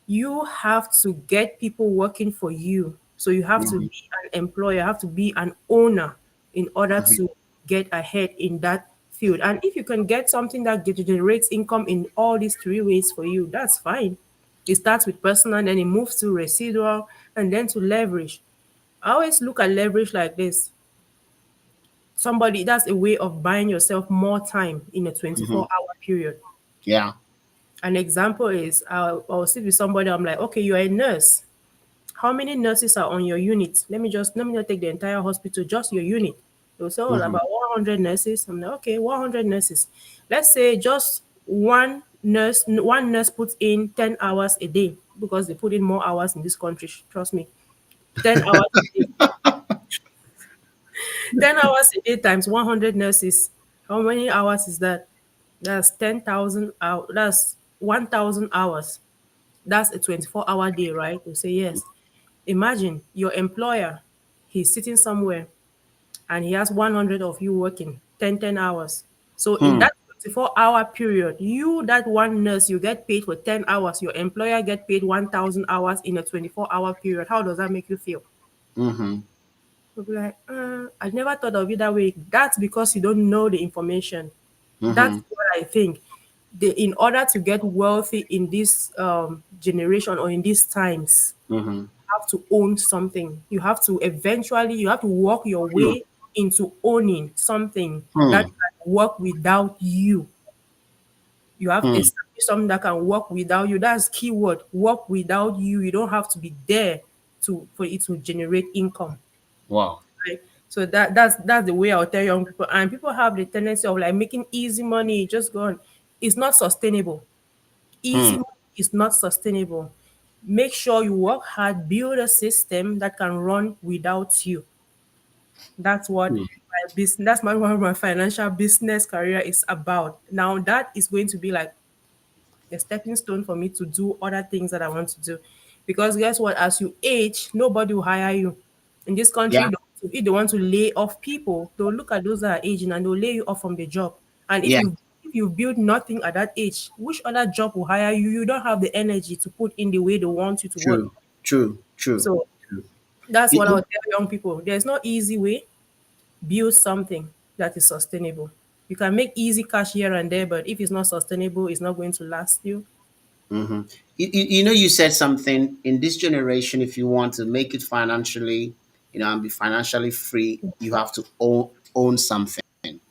You have to get people working for you. So you have to Hmm. be an employer, you have to be an owner in order Hmm. to get ahead in that field. And if you can get something that generates income in all these three ways for you, that's fine. It starts with personal, then it moves to residual, and then to leverage. I always look at leverage like this. Somebody, that's a way of buying yourself more time in a Hmm. 24-hour period. Yeah. An example is I'll sit with somebody, I'm like, okay, you're a nurse. How many nurses are on your unit? Let me not take the entire hospital, just your unit. They'll say, oh, Hmm. about 100 nurses. I'm like, okay, 100 nurses. Let's say just one nurse puts in 10 hours a day because they put in more hours in this country. Trust me. 10 hours a day. 10 hours a day times 100 nurses. How many hours is that? That's 10,000 hours. That's 1,000 hours. That's a 24-hour day, right? You say yes. Imagine your employer, he's sitting somewhere and he has 100 of you working 10 hours. So in Hmm. that 24-hour period. You, that one nurse, you get paid for 10 hours. Your employer get paid 1,000 hours in a 24-hour period. How does that make you feel? Mm-hmm. You'll be like, I never thought of it that way. That's because you don't know the information. That's Mm-hmm. what I think. In order to get wealthy in this generation or in these times, Mm-hmm. you have to own something. You have to eventually, you have to work your Hmm. way into owning something that Hmm. can work without you. You have to Hmm. establish something that can work without you. That's keyword. Work without you. You don't have to be there to for it to generate income. Wow. Right? So that's the way I'll tell young people. And people have the tendency of like making easy money, just going. It's not sustainable. Hmm. Easy money is not sustainable. Make sure you work hard, build a system that can run without you. That's what Hmm. my business. That's my what my financial business career is about. Now that is going to be like a stepping stone for me to do other things that I want to do. Because guess what? As you age, nobody will hire you. In this country, Yeah. if they want to lay off people, they'll look at those that are aging and they'll lay you off from the job. And Yeah. if you build nothing at that age, which other job will hire you? You don't have the energy to put in the way they want you to work. True. True. True. So True. that's It- what I would tell young people. There's no easy way. Build something that is sustainable. You can make easy cash here and there, but if it's not sustainable, it's not going to last you. mhm. You know, you said something in this generation. If you want to make it financially, and be financially free, you have to own something.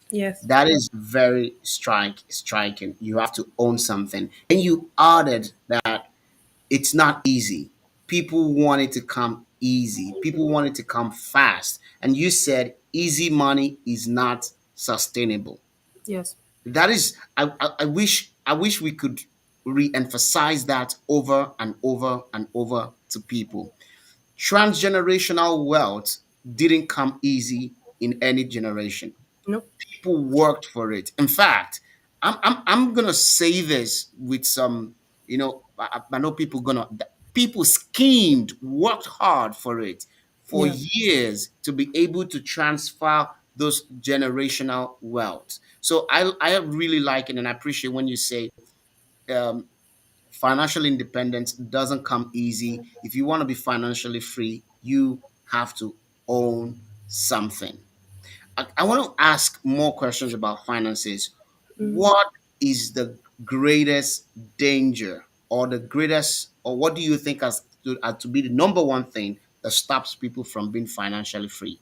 Yes. That is very striking. You have to own something. And you added that it's not easy. People want it to come easy. People want it to come fast. And you said easy money is not sustainable. Yes. That is, I wish we could re-emphasize that over and over and over to people. Transgenerational wealth didn't come easy in any generation. No. People worked for it. In fact, I'm gonna say this with some, I know people schemed, worked hard for it for Yeah. years to be able to transfer those generational wealth. So I really like it, and I appreciate when you say um, financial independence doesn't come easy. If you want to be financially free, you have to own something. I want to ask more questions about finances. What is the greatest danger, or the greatest, or what do you think to be the number one thing that stops people from being financially free?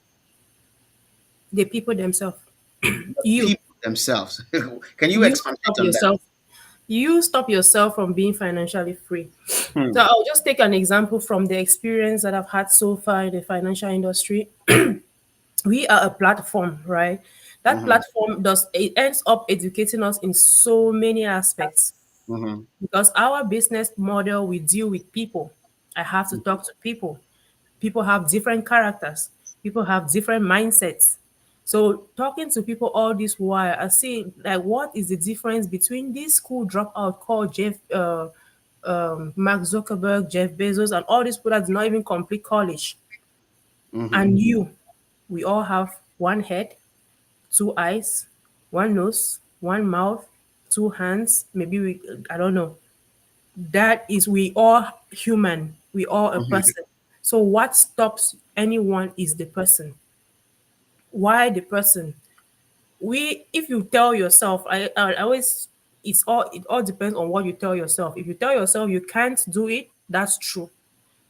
The people themselves. The You. people themselves. Can you You expand stop on that? yourself. You stop yourself from being financially free. So Hmm. I'll just take an example from the experience that I've had so far in the financial industry. We are a platform, right? That Hmm. platform does it ends up educating us in so many aspects Hmm. because our business model we deal with people. I have to talk to people. People have different characters. People have different mindsets. So talking to people all this while, I see like what is the difference between this school dropout called Mark Zuckerberg, Jeff Bezos, and all these people that did not even complete college, Hmm. and you. We all have one head, two eyes, one nose, one mouth, two hands. Maybe we, I don't know. That is, we all human. We all a Hmm. person. So what stops anyone is the person. Why the person? If you tell yourself, I always, it all depends on what you tell yourself. If you tell yourself you can't do it, that's true.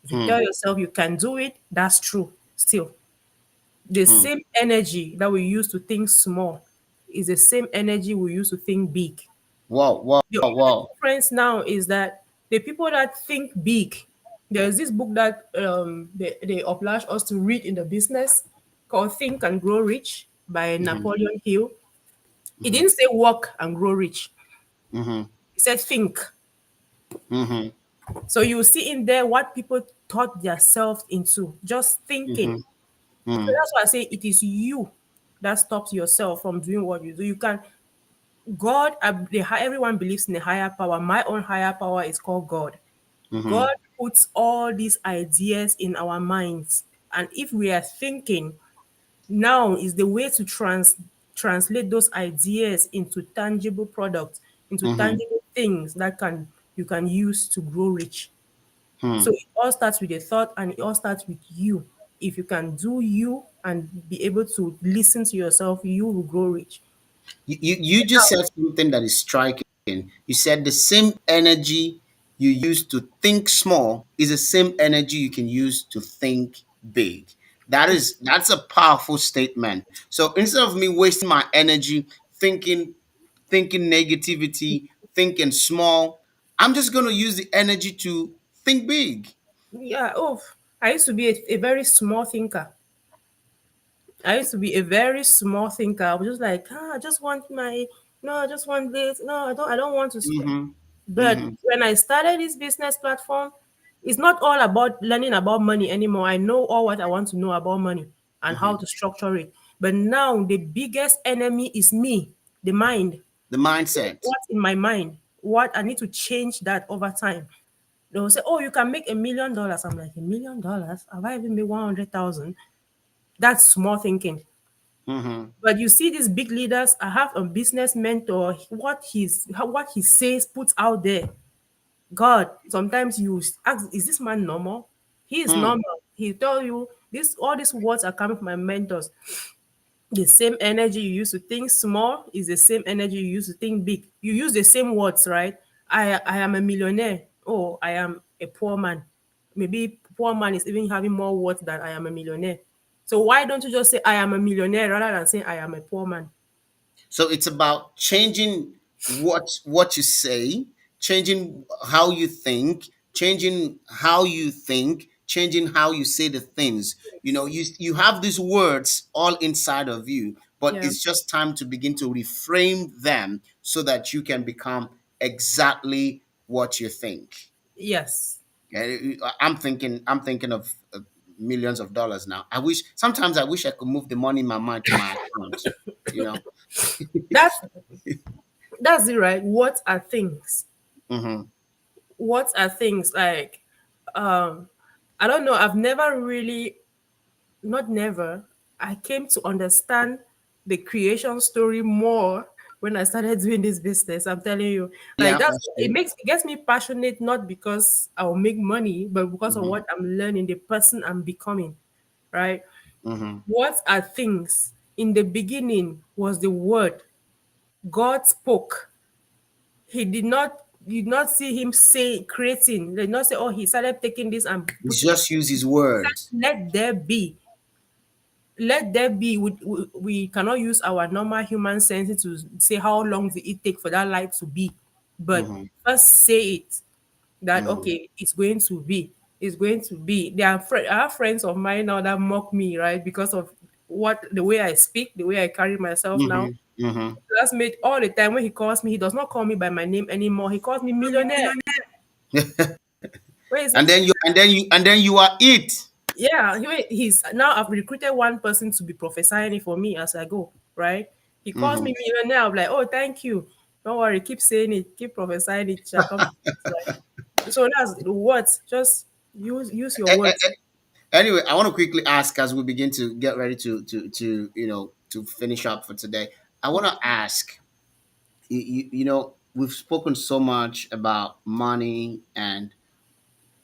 If you tell Hmm. yourself you can do it, that's true. Still, the Hmm. same energy that we use to think small is the same energy we use to think big. Wow, wow, The only wow. difference now is that the people that think big, there's this book that they oblige us to read in the business called Think and Grow Rich by Hmm. Napoleon Hill. He Hmm. didn't say work and grow rich. Hmm. He said think. Hmm. So you see in there what people taught themselves into, just thinking. Hmm. So Hmm. that's why I say it is you that stops yourself from doing what you do. You can God, everyone believes in a higher power. My own higher power is called God. Hmm. God puts all these ideas in our minds. And if we are thinking, now is the way to translate those ideas into tangible products, into Mm-hmm. tangible things that can you can use to grow rich. So Hmm. it all starts with a thought and it all starts with you. If you can do you and be able to listen to yourself, you will grow rich. You just said something that is striking. You said the same energy you use to think small is the same energy you can use to think big. That's a powerful statement. So instead of me wasting my energy thinking negativity, thinking small, I'm just going to use the energy to think big. Yeah, oh, I used to be a very small thinker. I used to be a very small thinker. I was just like, I just want my no, I just want this. No, I don't want to spend. Mhm. But Mhm. when I started this business platform, it's not all about learning about money anymore. I know all what I want to know about money and how Mhm. to structure it. But now the biggest enemy is me, the mind. The mindset. What's in my mind? What I need to change that over time. They will say, "Oh, you can make $1 million." I'm like, $1 million? Have I even made 100,000? That's small thinking. Mhm. But you see these big leaders. I have a business mentor. What he says puts out there. God, sometimes you ask, is this man normal? He is Hmm. normal. He tell you this. All these words are coming from my mentors. The same energy you use to think small is the same energy you use to think big. You use the same words, right? I am a millionaire. Oh, I am a poor man. Maybe poor man is even having more words than I am a millionaire. So why don't you just say I am a millionaire rather than saying I am a poor man? So it's about changing what you say, changing how you think, changing how you say the things. You have these words all inside of you, but Yeah. it's just time to begin to reframe them so that you can become exactly what you think. Yes. I'm thinking of millions of dollars now. I wish I could move the money in my mind to my account. You know. That's that's it, right? What are things? Hmm. What are things like um I don't know. I've never really not never. I came to understand the creation story more when I started doing this business. I'm telling you, like Yeah, that's that's it true. gets me passionate not because I'll make money, but because of Hmm. what I'm learning, the person I'm becoming. Right? Hmm. What are things? In the beginning was the word. God spoke. He did not see him say creating. Did not say, oh, he started taking this and It's putting. just use his He said, words. let there be. Let there be. We cannot use our normal human senses to say how long will it take for that light to be, but Hmm. first say it that Hmm. okay, it's going to be. It's going to be. I have friends of mine now that mock me, right, because of what the way I speak, the way I carry myself now. Hmm. Hmm. Classmate all the time when he calls me, he does not call me by my name anymore. He calls me millionaire. Where is and it? then you are it. Yeah, he's now I've recruited one person to be prophesying it for me as I go, right? He calls Hmm. me millionaire. I'm like, oh, thank you. Don't worry, keep saying it, keep prophesying it, shall come to pass, right? So that's the words. Just use your words. Anyway, I want to quickly ask as we begin to get ready to finish up for today. I want to ask, we've spoken so much about money, and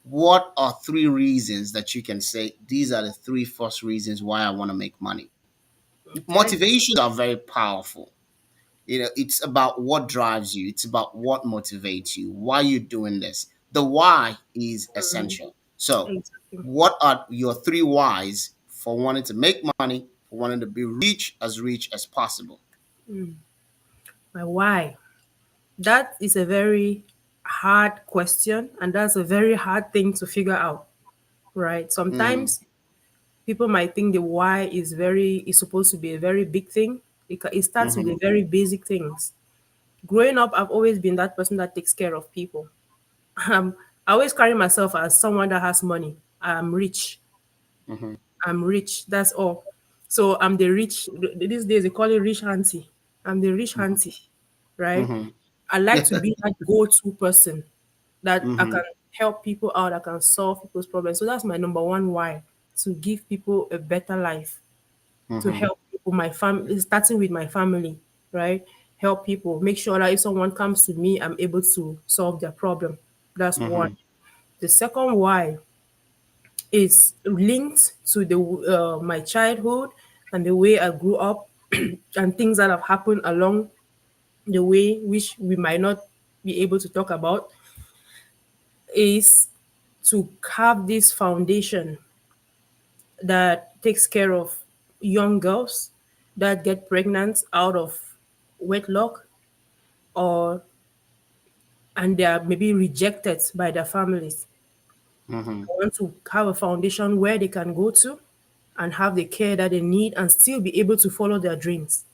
what are three reasons that you can say these are the three first reasons why I want to make money? Okay. Motivations are very powerful. It's about what drives you, it's about what motivates you, why you're doing this. The why is essential. So Exactly. what are your three whys for wanting to make money, for wanting to be rich as possible? My why? That is a very hard question, and that's a very hard thing to figure out, right? Hmm. Sometimes people might think the why is supposed to be a very big thing. It starts with Hmm. the very basic things. Growing up, I've always been that person that takes care of people. I always carry myself as someone that has money. I'm rich. Hmm. I'm rich. That's all. So I'm the rich. These days they call it rich auntie. I'm the rich auntie, right? Hmm. I like to be that go-to person that I Hmm. can help people out. I can solve people's problems. So that's my number one why, to give people a better life, to Hmm. help. with my family, starting with my family, right? Help people, make sure that if someone comes to me, I'm able to solve their problem. That's one. Mm-hmm. The second why is linked to the my childhood and the way I grew up and things that have happened along the way, which we might not be able to talk about, is to have this foundation that takes care of young girls that get pregnant out of wedlock, or and they are maybe rejected by their families. Mm-hmm. I want to have a foundation where they can go to and have the care that they need and still be able to follow their dreams.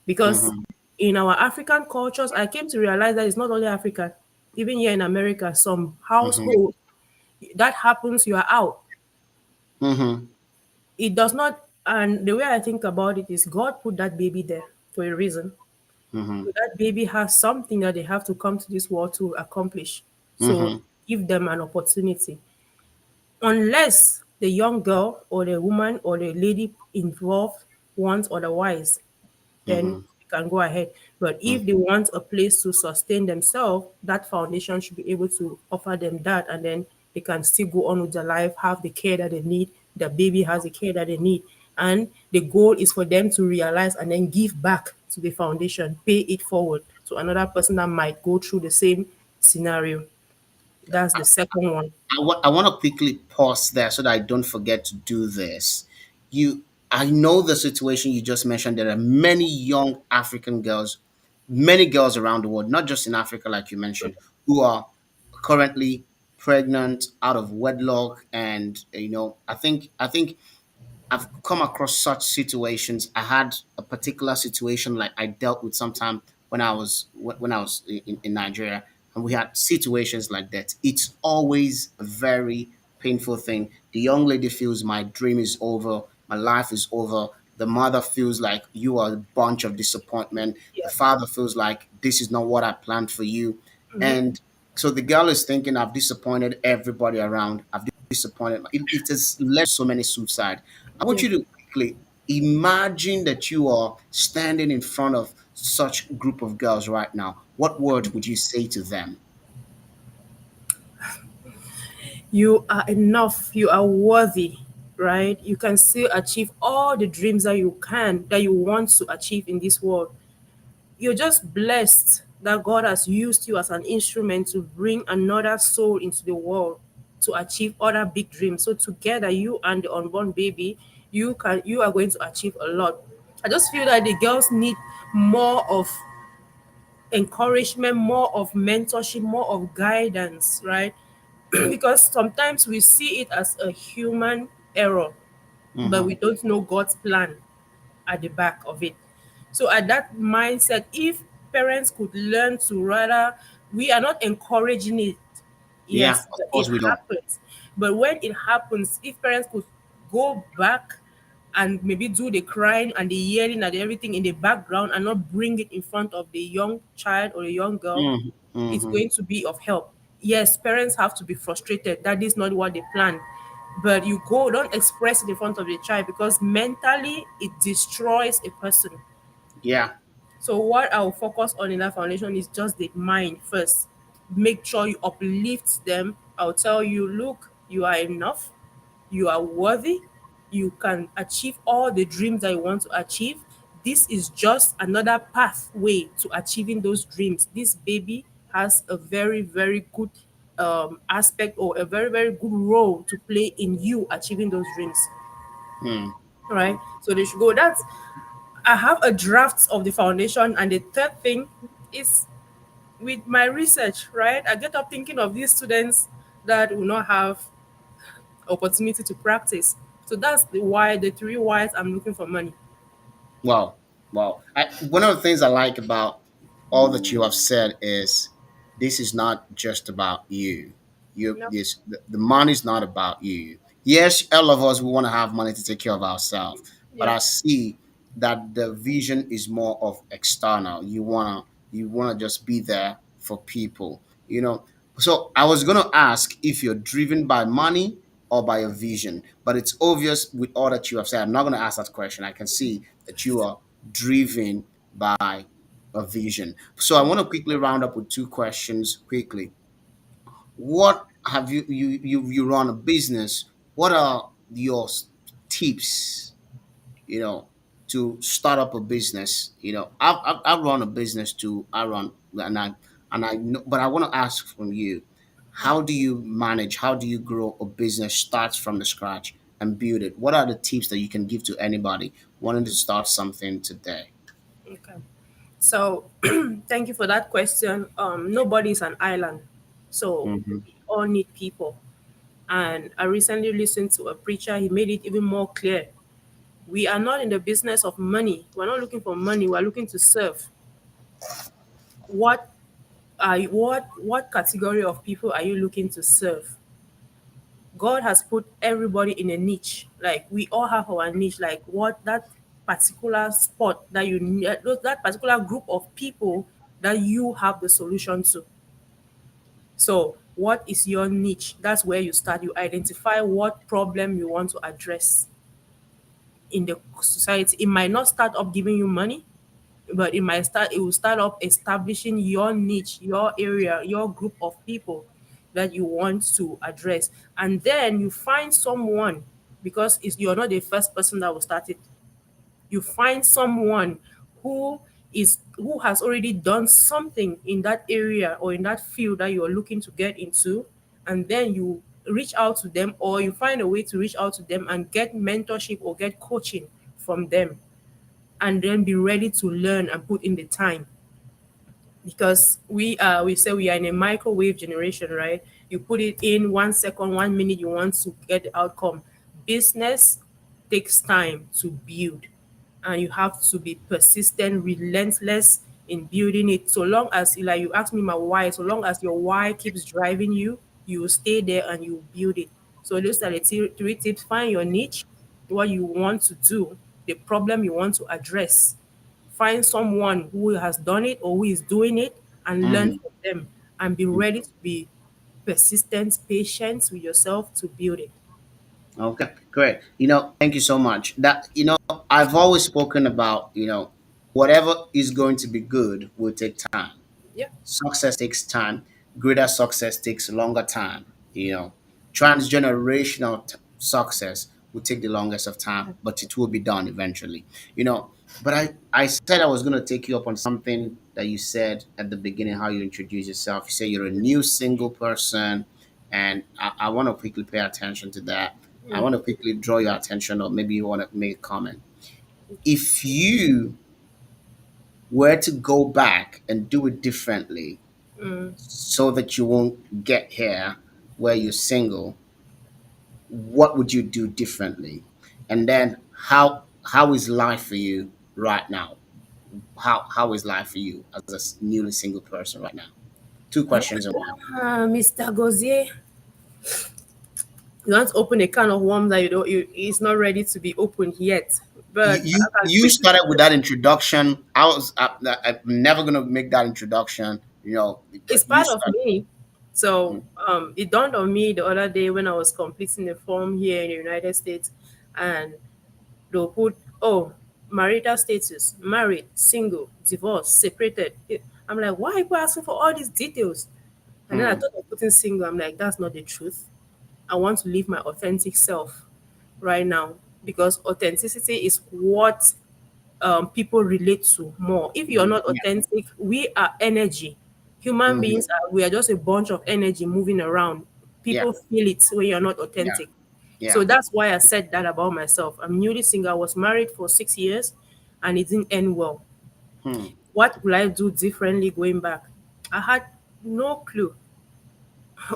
Because Mm-hmm. in our African cultures, I came to realize that it's not only Africa. Even here in America, some household that happens, you are out. Mm-hmm. It does not, and the way I think about it is God put that baby there for a reason. Mm-hmm. So that baby has something that they have to come to this world to accomplish. So Mm-hmm. give them an opportunity. Unless the young girl or the woman or the lady involved wants otherwise, then Mm-hmm. they can go ahead. But if they want a place to sustain themselves, that foundation should be able to offer them that, and then they can still go on with their life, have the care that they need. The baby has the care that they need, and the goal is for them to realize and then give back to the foundation, pay it forward to another person that might go through the same scenario. That's the second one. I want to quickly pause there so that I don't forget to do this. I know the situation you just mentioned. There are many young African girls, many girls around the world, not just in Africa, like you mentioned, who are currently pregnant out of wedlock. And I think I've come across such situations. I had a particular situation like I dealt with sometime when I was in Nigeria, and we had situations like that. It's always a very painful thing. The young lady feels my dream is over, my life is over. The mother feels like you are a bunch of disappointment. The Yeah. father feels like this is not what I planned for you, and so the girl is thinking, I've disappointed everybody around. I've disappointed. It has led to so many suicide. I want Yeah. you to quickly imagine that you are standing in front of such group of girls right now. What word would you say to them? You are enough, you are worthy, right? You can still achieve all the dreams that you can, that you want to achieve in this world. You're just blessed that God has used you as an instrument to bring another soul into the world to achieve other big dreams. So together, you and the unborn baby, you are going to achieve a lot. I just feel that the girls need more of encouragement, more of mentorship, more of guidance, right? Because sometimes we see it as a human error, but we Mm-hmm. don't know God's plan at the back of it. So at that mindset, if parents could learn to rather, we are not encouraging it, Yeah, yes, of but it course we don't. happens. But when it happens, if parents could go back and maybe do the crying and the yelling and everything in the background and not bring it in front of the young child or the young girl, Mm-hmm. it's Mm-hmm. going to be of help. Yes, parents have to be frustrated. That is not what they planned. But you go, don't express it in front of the child because mentally it destroys a person. Yeah. So what I'll focus on in that foundation is just the mind first. Make sure you uplift them. I'll tell you, look, you are enough, you are worthy, you can achieve all the dreams that you want to achieve. This is just another pathway to achieving those dreams. This baby has a very, very good aspect or a very, very good role to play in you achieving those dreams. Mm. Right? So they should go. That's I have a draft of the foundation, and the third thing is with my research, right? I get up thinking of these students that will not have opportunity to practice. So that's the why, the three whys I'm looking for money. Wow. Wow. One of the things I like about all that you have said is this is not just about you. No. The money is not about you. Yes, all of us we want to have money to take care of ourselves, but Yeah. I see that the vision is more of external. You wanna just be there for people. So I was gonna ask if you're driven by money or by a vision, but it's obvious with all that you have said. I'm not gonna ask that question. I can see that you are driven by a vision. So I want to quickly round up with two questions quickly. What have you run a business? What are your tips, you know, to start up a business? I run a business too. I run and I know, but I want to ask from you, how do you manage? How do you grow a business starts from the scratch and build it? What are the tips that you can give to anybody wanting to start something today? Okay. So thank you for that question. Nobody is an island. So Hmm. we all need people. And I recently listened to a preacher, he made it even more clear. We are not in the business of money. We're not looking for money, we're looking to serve. What what category of people are you looking to serve? God has put everybody in a niche. Like we all have our niche. Like what that particular spot that you need, that particular group of people that you have the solution to. So, what is your niche? That's where you start. You identify what problem you want to address in the society. It might not start up giving you money, but it will start up establishing your niche, your area, your group of people that you want to address. And then you find someone, because you're not the first person that will start it. You find someone who who has already done something in that area or in that field that you're looking to get into, and then you reach out to them, or you find a way to reach out to them and get mentorship or get coaching from them, and then be ready to learn and put in the time, because we say we are in a microwave generation, right? You put it in 1 second, 1 minute, you want to get the outcome. Business takes time to build, and you have to be persistent, relentless in building it. So long as, like you asked me my why, so long as your why keeps driving you, you will stay there and you will build it. So those are the three tips. Find your niche, what you want to do, the problem you want to address. Find someone who has done it or who is doing it and learn Hmm. from them, and be ready to be persistent, patient with yourself to build it. Okay, great. Thank you so much. I've always spoken about, whatever is going to be good will take time. Yeah. Success takes time. Greater success takes longer time. Transgenerational success will take the longest of time, but it will be done eventually. But I said I was going to take you up on something that you said at the beginning, how you introduce yourself. You say you're a new single person, and I want to quickly pay attention to that. I want to quickly draw your attention, or maybe you want to make a comment. If you were to go back and do it differently, so that you won't get here where you're single, what would you do differently? And then how is life for you right now? How is life for you as a newly single person right now? Two questions in one. Mr. Gozier, you want to open a can of worms that you don't, it's not ready to be opened yet. You But you, I can you quickly started with that introduction. I'm never gonna make that introduction. it's But you part of started. me. So it dawned on me the other day when I was completing the form here in the United States, and they'll put, oh, marital status, married, single, divorced, separated. I'm like, why are people asking for all these details? And then I Hmm, thought of putting single. I'm like, that's not the truth. I want to live my authentic self right now, because authenticity is what people relate to more. If you're not yeah, authentic, we are energy. Human hmm, beings are, we are just a bunch of energy moving around. yeah, People feel it when you're not yeah, authentic. So yeah. that's why I said that about myself. I'm newly single. I was married for 6 years and it didn't end well. Hmm, What will I do differently going back? I had no clue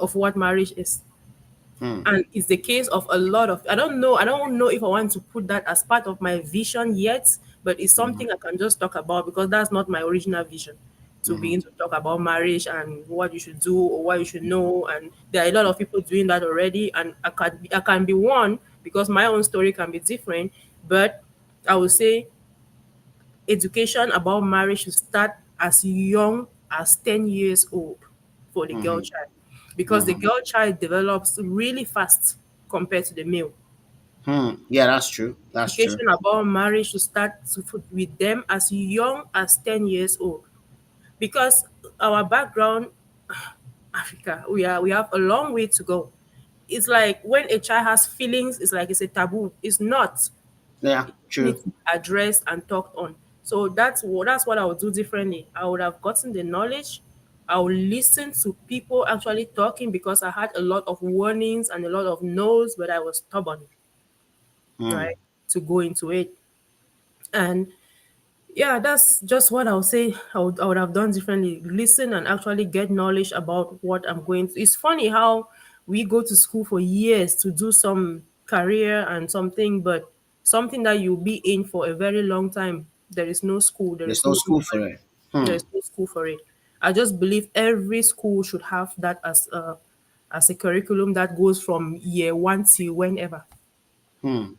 of what marriage is. hmm, And it's the case of a lot of, I don't know if I want to put that as part of my vision yet, but it's hmm, something I can just talk about, because that's not my original vision, to hmm, begin to talk about marriage and what you should do or what you should know. And there are a lot of people doing that already, and I can be one, because my own story can be different. But I would say education about marriage should start as young as 10 years old for the girl hmm, child, because the hmm, girl child develops really fast compared to the male. Yeah, that's true. That's true. Education about marriage should start with them as young as 10 years old, because our background, Africa, we have a long way to go. It's like when a child has feelings, it's like it's a taboo. It's not. Yeah, It true. needs to be addressed and talked on. So that's what I would do differently. I would have gotten the knowledge. I would listen to people actually talking, because I had a lot of warnings and a lot of no's, but I was stubborn, Hmm. right, to go into it. And yeah, that's just what I would say I would have done differently. Listen and actually get knowledge about what I'm going to. It's funny how we go to school for years to do some career and something, but something that you'll be in for a very long time, there is no school, there There's is no no school for it. there Hmm. is no school for it. I just believe every school should have that as a curriculum that goes from year one to whenever. Hmm.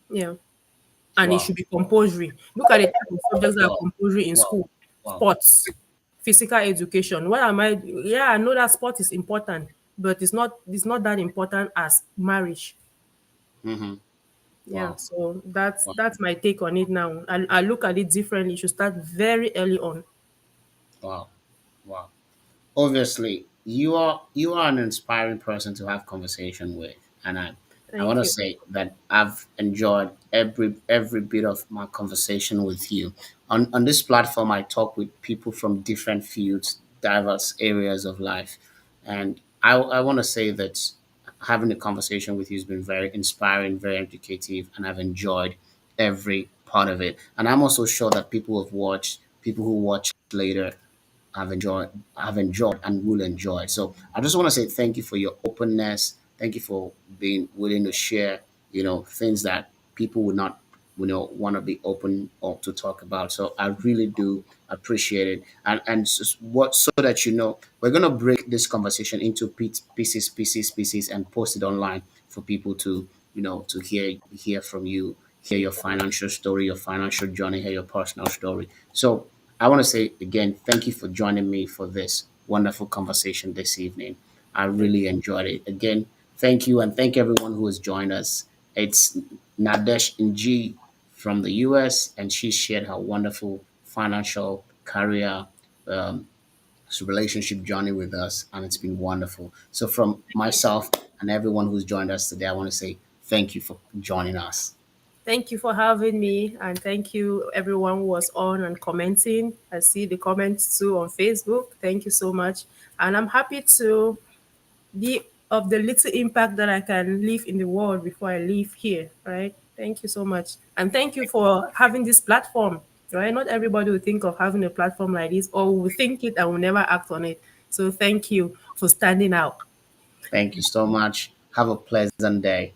Yeah. And it Wow. should be compulsory. Look at the type of subjects that are Wow. compulsory in Wow. school. Wow. Sports, physical education. What am I? Yeah, I know that sport is important, but it's not that important as marriage. Mm-hmm. Yeah, Wow. so that's Wow. that's my take on it now. I look at it differently. You should start very early on. Wow. Wow. Obviously, you are an inspiring person to have conversation with, and I want Thank to you. say that I've enjoyed every bit of my conversation with you. On this platform, I talk with people from different fields, diverse areas of life, and I want to say that having a conversation with you has been very inspiring, very educative, and I've enjoyed every part of it. And I'm also sure that people who watch later have enjoyed have enjoyed and will enjoy. So I just want to say thank you for your openness. Thank you for being willing to share, things that people would not, want to be open or to talk about. So I really do appreciate it. And so that we're gonna break this conversation into pieces, and post it online for people to, to hear from you, hear your financial story, your financial journey, hear your personal story. So I want to say again, thank you for joining me for this wonderful conversation this evening. I Thank really enjoyed it. Again, thank you, and thank everyone who has joined us. It's Nadesh Nji from the US, and she shared her wonderful financial career, um, relationship journey with us, and it's been wonderful. So, from myself and everyone who's joined us today, I want to say thank you for joining us. Thank you for having me, and thank you everyone who was on and commenting. I see the comments too on Facebook. Thank you so much, and I'm happy to be of the little impact that I can leave in the world before I leave here. Right? Thank you so much, and thank you for having this platform. Right? Not everybody will think of having a platform like this, or will think it and will never act on it. So thank you for standing out. Thank you so much. Have a pleasant day.